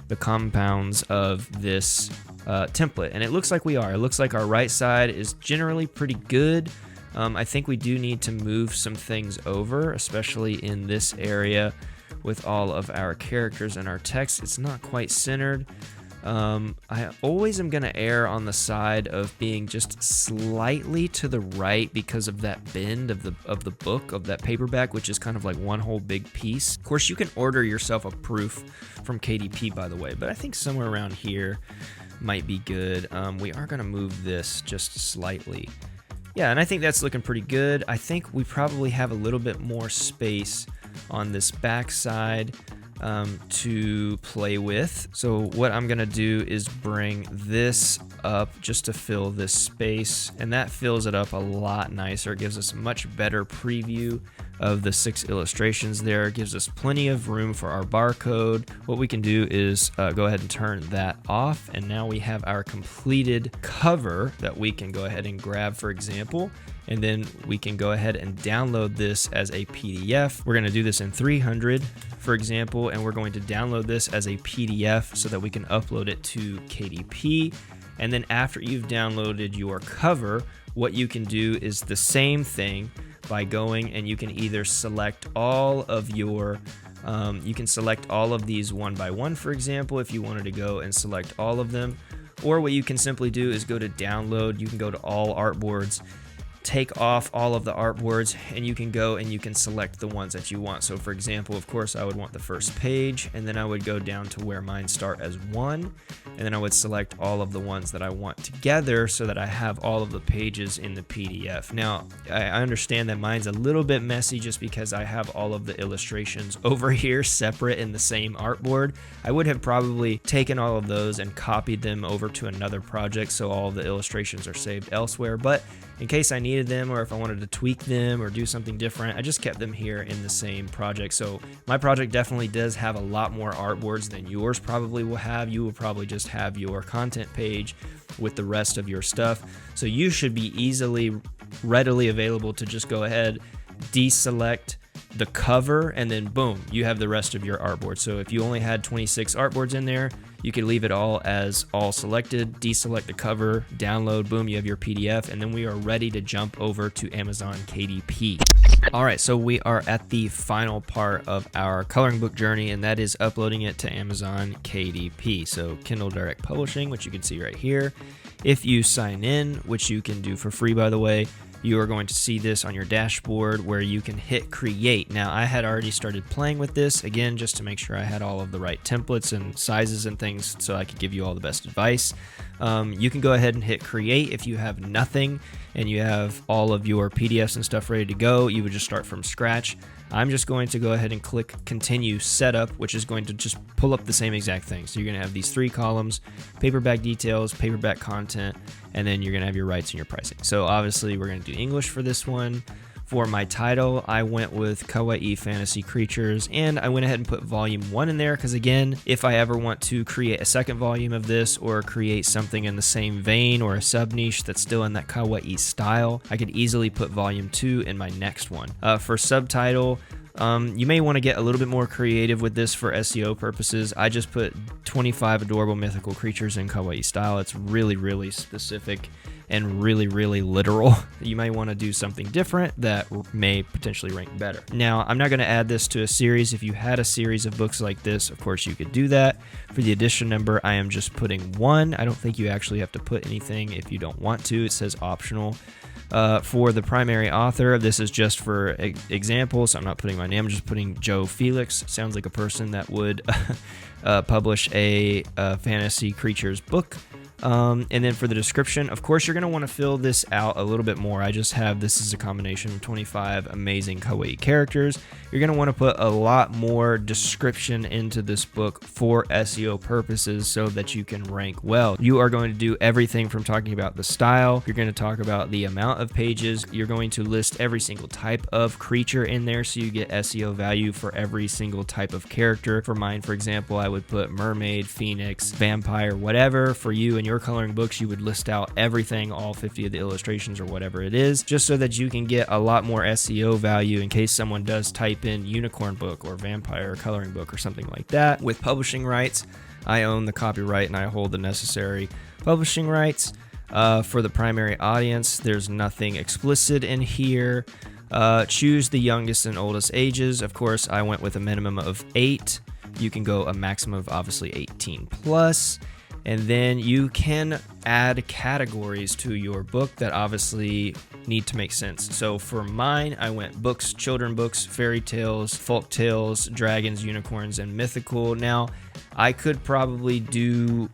the compounds of this template, and it looks like we are. It looks like our right side is generally pretty good. I think we do need to move some things over, especially in this area with all of our characters and our text. It's not quite centered, I always am going to err on the side of being just slightly to the right because of that bend of the book, of that paperback, which is kind of like one whole big piece. Of course, you can order yourself a proof from KDP, by the way, but I think somewhere around here might be good. We are going to move this just slightly. Yeah, and I think that's looking pretty good. I think we probably have a little bit more space on this back side to play with. So what I'm gonna do is bring this up just to fill this space, and that fills it up a lot nicer. It gives us a much better preview of the 6 illustrations there. It gives us plenty of room for our barcode. What we can do is go ahead and turn that off, and now we have our completed cover that we can go ahead and grab, for example, and then we can go ahead and download this as a PDF. We're going to do this in 300, for example, and we're going to download this as a PDF so that we can upload it to KDP. And then after you've downloaded your cover, what you can do is the same thing by going, and you can either select all of your you can select all of these one by one, for example, if you wanted to go and select all of them. Or what you can simply do is go to download. You can go to all artboards, take off all of the artboards, and you can go and you can select the ones that you want. So for example, of course, I would want the first page, and then I would go down to where mine start as 1, and then I would select all of the ones that I want together so that I have all of the pages in the PDF. Now, I understand that mine's a little bit messy just because I have all of the illustrations over here separate in the same artboard. I would have probably taken all of those and copied them over to another project so all of the illustrations are saved elsewhere, but in case I needed them, or if I wanted to tweak them or do something different, I just kept them here in the same project. So my project definitely does have a lot more artboards than yours probably will have. You will probably just have your content page with the rest of your stuff. So you should be readily available to just go ahead, deselect the cover, and then boom, you have the rest of your artboard. So if you only had 26 artboards in there, you could leave it all as all selected, deselect the cover, download, boom, you have your PDF, and then we are ready to jump over to Amazon KDP. All right, so we are at the final part of our coloring book journey, and that is uploading it to Amazon KDP. So Kindle Direct Publishing, which you can see right here. If you sign in, which you can do for free, by the way, you are going to see this on your dashboard where you can hit create. Now, I had already started playing with this, again, just to make sure I had all of the right templates and sizes and things so I could give you all the best advice. You can go ahead and hit create if you have nothing and you have all of your PDFs and stuff ready to go. You would just start from scratch. I'm just going to go ahead and click continue setup, which is going to just pull up the same exact thing. So you're going to have these 3 columns: paperback details, paperback content, and then you're going to have your rights and your pricing. So obviously we're going to do English for this one. For my title, I went with Kawaii Fantasy Creatures, and I went ahead and put volume 1 in there because, again, if I ever want to create a second volume of this or create something in the same vein or a sub niche that's still in that Kawaii style, I could easily put volume 2 in my next one. For subtitle, you may want to get a little bit more creative with this for SEO purposes. I just put 25 adorable mythical creatures in Kawaii style. It's really, really specific and really, really literal. You might want to do something different that may potentially rank better. Now, I'm not going to add this to a series. If you had a series of books like this, of course you could do that. For the edition number, I am just putting 1. I don't think you actually have to put anything if you don't want to. It says optional. For the primary author, this is just for example, so I'm not putting my name, I'm just putting Joe Felix. Sounds like a person that would publish a fantasy creatures book. And then for the description, of course, you're going to want to fill this out a little bit more. I just have this is a combination of 25 amazing Kawaii characters. You're going to want to put a lot more description into this book for SEO purposes so that you can rank well. You are going to do everything from talking about the style. You're going to talk about the amount of pages. You're going to list every single type of creature in there so you get SEO value for every single type of character. For mine, for example, I would put mermaid, phoenix, vampire, whatever. For you and your coloring books, you would list out everything, all 50 of the illustrations or whatever it is, just so that you can get a lot more SEO value in case someone does type in unicorn book or vampire coloring book or something like that. With publishing rights, I own the copyright and I hold the necessary publishing rights. For the primary audience, there's nothing explicit in here. Choose the youngest and oldest ages. Of course, I went with a minimum of 8. You can go a maximum of obviously 18 plus. And then you can add categories to your book that obviously need to make sense. So for mine, I went books, children books, fairy tales, folk tales, dragons, unicorns, and mythical. Now, I could probably do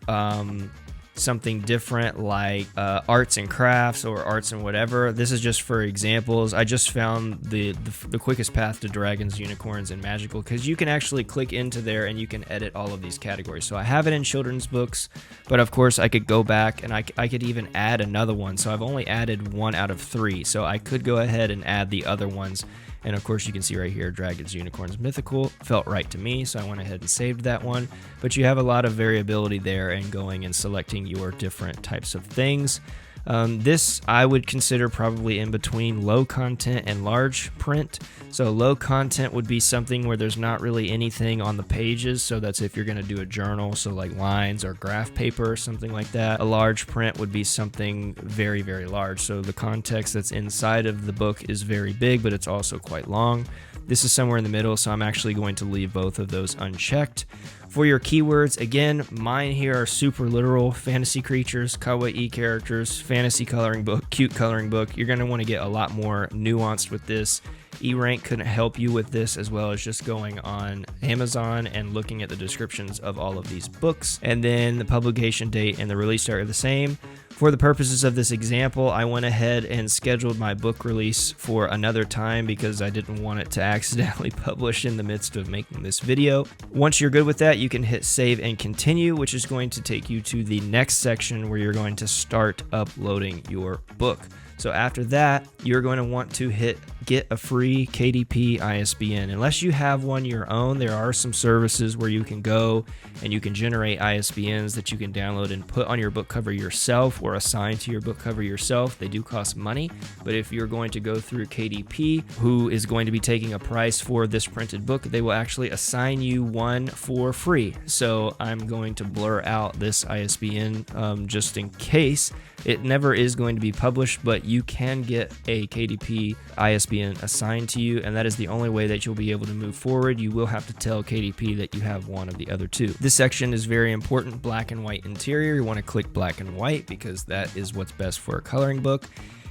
something different like arts and crafts or arts and whatever. This is just for examples. I just found the quickest path to dragons, unicorns, and magical, because you can actually click into there and you can edit all of these categories. So I have it in children's books, but of course I could go back and I could even add another one. So I've only added 1 out of 3. So I could go ahead and add the other ones. And of course you can see right here, dragons, unicorns, mythical, felt right to me, so I went ahead and saved that one. But you have a lot of variability there in going and selecting your different types of things. This I would consider probably in between low content and large print. So low content would be something where there's not really anything on the pages. So that's if you're going to do a journal, so like lines or graph paper or something like that. A large print would be something very, very large. So the context that's inside of the book is very big, but it's also quite long. This is somewhere in the middle, so I'm actually going to leave both of those unchecked. For your keywords, again, mine here are super literal: fantasy creatures, kawaii characters, fantasy coloring book, cute coloring book. You're going to want to get a lot more nuanced with this. eRank couldn't help you with this, as well as just going on Amazon and looking at the descriptions of all of these books. And then the publication date and the release date are the same. For the purposes of this example, I went ahead and scheduled my book release for another time because I didn't want it to accidentally publish in the midst of making this video. Once you're good with that, you can hit save and continue, which is going to take you to the next section where you're going to start uploading your book. So after that, you're going to want to hit get a free KDP ISBN. Unless you have one your own, there are some services where you can go and you can generate ISBNs that you can download and put on your book cover yourself or assign to your book cover yourself. They do cost money, but if you're going to go through KDP, who is going to be taking a price for this printed book, they will actually assign you one for free. So I'm going to blur out this ISBN just in case. It never is going to be published, but you can get a KDP ISBN assigned to you, and that is the only way that you'll be able to move forward. You will have to tell KDP that you have one of the other two. This section is very important: black and white interior. You want to click black and white because that is what's best for a coloring book.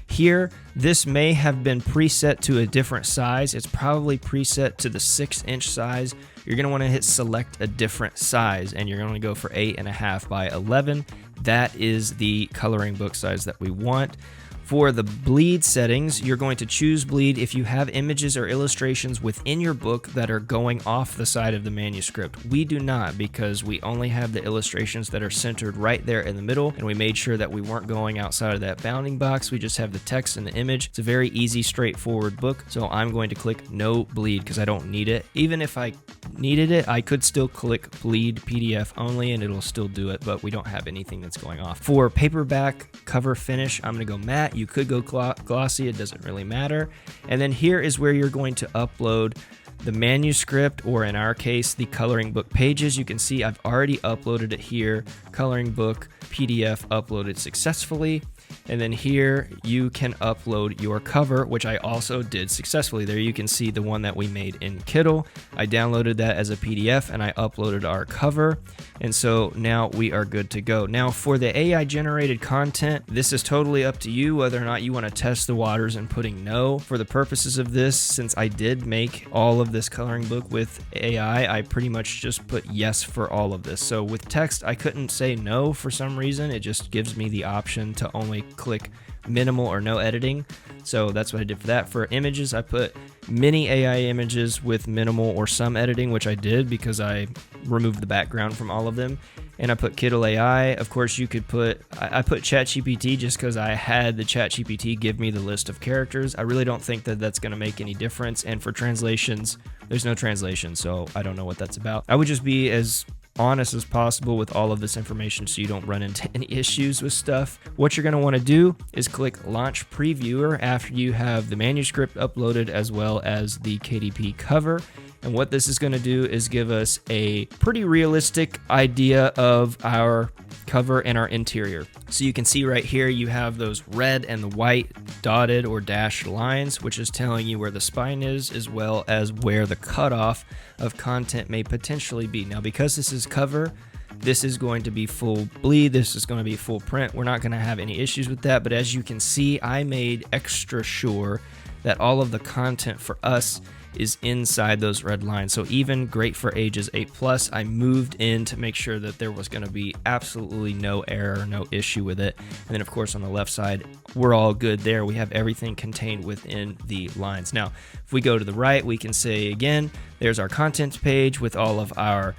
Here, this may have been preset to a different size. It's probably preset to the 6-inch size. You're going to want to hit select a different size, and you're going to go for 8.5 by 11. That is the coloring book size that we want. For the bleed settings, you're going to choose bleed if you have images or illustrations within your book that are going off the side of the manuscript. We do not, because we only have the illustrations that are centered right there in the middle, and we made sure that we weren't going outside of that bounding box. We just have the text and the image. It's a very easy, straightforward book, so I'm going to click no bleed because I don't need it. Even if I needed it, I could still click bleed PDF only and it'll still do it, but we don't have anything that's going off. For paperback cover finish, I'm going to go matte. You could go glossy, it doesn't really matter. And then here is where you're going to upload the manuscript, or in our case, the coloring book pages. You can see I've already uploaded it here. Coloring book PDF uploaded successfully. And then here you can upload your cover, which I also did successfully. There you can see the one that we made in Kittl. I downloaded that as a PDF and I uploaded our cover. And so now we are good to go. Now for the AI generated content, this is totally up to you whether or not you want to test the waters and putting no. For the purposes of this, since I did make all of this coloring book with AI, I pretty much just put yes for all of this. So with text, I couldn't say no for some reason. It just gives me the option to only click minimal or no editing. So that's what I did for that. For images, I put many AI images with minimal or some editing, which I did because I removed the background from all of them. And I put Kittl AI. Of course, you could put, I put ChatGPT just because I had the ChatGPT give me the list of characters. I really don't think that that's going to make any difference. And for translations, there's no translation, so I don't know what that's about. I would just be as honest as possible with all of this information so you don't run into any issues with stuff. What you're going to want to do is click Launch Previewer after you have the manuscript uploaded as well as the KDP cover. And what this is going to do is give us a pretty realistic idea of our cover and our interior. So you can see right here you have those red and the white dotted or dashed lines, which is telling you where the spine is as well as where the cutoff of content may potentially be. Now because this is cover, This is going to be full bleed. This is going to be full print. We're not going to have any issues with that. But as you can see, I made extra sure that all of the content for us is inside those red lines. So even great for ages 8+, I moved in to make sure that there was going to be absolutely no error, no issue with it. And then of course on the left side, we're all good there. We have everything contained within the lines. Now, if we go to the right, we can say again, there's our contents page with all of our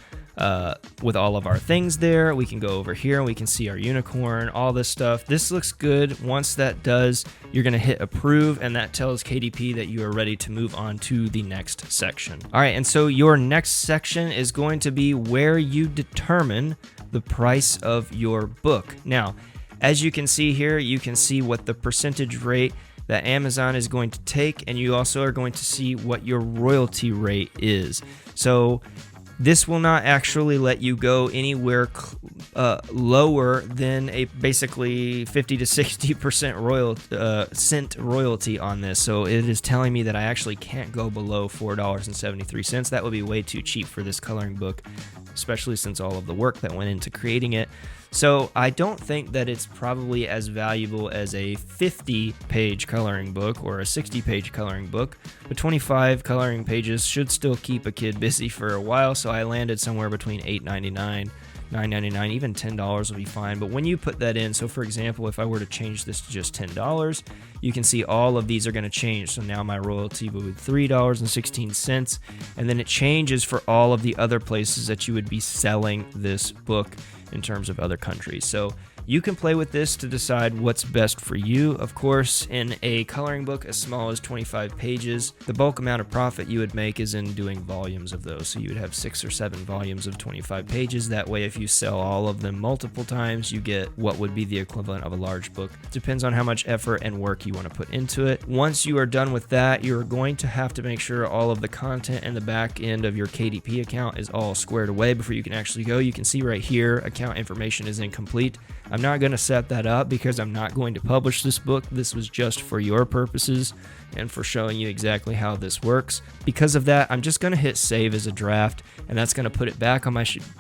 things there. We can go over here and we can see our unicorn, all this stuff. This looks good. Once that does, you're going to hit approve, and that tells KDP that you are ready to move on to the next section. All right, and so your next section is going to be where you determine the price of your book. Now, as you can see here, you can see what the percentage rate that Amazon is going to take, and you also are going to see what your royalty rate is. So this will not actually let you go anywhere lower than a basically 50 to 60% cent royalty on this. So it is telling me that I actually can't go below $4.73. That would be way too cheap for this coloring book, especially since all of the work that went into creating it. So I don't think that it's probably as valuable as a 50-page coloring book or a 60-page coloring book, but 25 coloring pages should still keep a kid busy for a while, so I landed somewhere between $8.99, $9.99, even $10 will be fine. But when you put that in, so for example, if I were to change this to just $10, you can see all of these are going to change. So now my royalty would be $3.16, and then it changes for all of the other places that you would be selling this book in terms of other countries. So you can play with this to decide what's best for you. Of course, in a coloring book as small as 25 pages, the bulk amount of profit you would make is in doing volumes of those. So you would have 6 or 7 volumes of 25 pages. That way, if you sell all of them multiple times, you get what would be the equivalent of a large book. It depends on how much effort and work you want to put into it. Once you are done with that, you're going to have to make sure all of the content and the back end of your KDP account is all squared away before you can actually go. You can see right here, account information is incomplete. I'm not going to set that up because I'm not going to publish this book. This was just for your purposes and for showing you exactly how this works. Because of that, I'm just going to hit save as a draft, and that's going to put it back on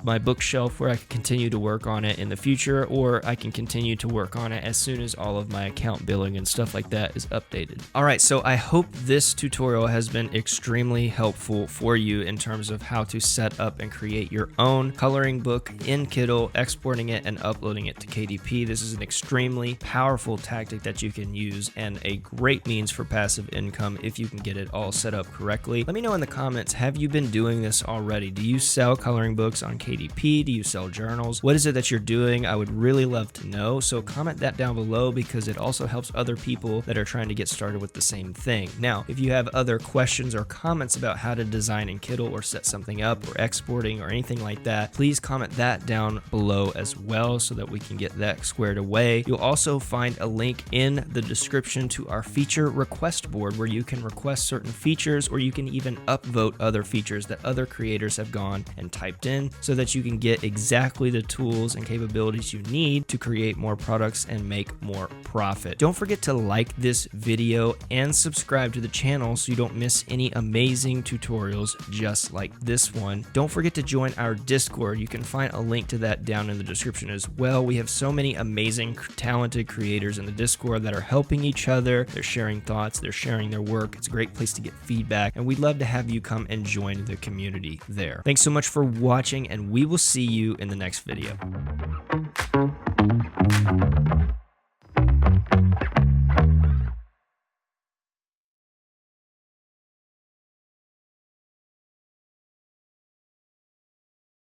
my bookshelf where I can continue to work on it in the future, or I can continue to work on it as soon as all of my account billing and stuff like that is updated. All right, so I hope this tutorial has been extremely helpful for you in terms of how to set up and create your own coloring book in Kittl, exporting it and uploading it to KDP. This is an extremely powerful tactic that you can use and a great means for passive income if you can get it all set up correctly. Let me know in the comments, have you been doing this already? Do you sell coloring books on KDP? Do you sell journals? What is it that you're doing? I would really love to know. So comment that down below because it also helps other people that are trying to get started with the same thing. Now, if you have other questions or comments about how to design in Kittl or set something up or exporting or anything like that, please comment that down below as well so that we can get that squared away. You'll also find a link in the description to our feature request board where you can request certain features, or you can even upvote other features that other creators have gone and typed in so that you can get exactly the tools and capabilities you need to create more products and make more profit. Don't forget to like this video and subscribe to the channel so you don't miss any amazing tutorials just like this one. Don't forget to join our Discord. You can find a link to that down in the description as well. We have so many amazing, talented creators in the Discord that are helping each other. They're sharing thoughts, they're sharing their work. It's a great place to get feedback, and we'd love to have you come and join the community there. Thanks so much for watching, and we will see you in the next video.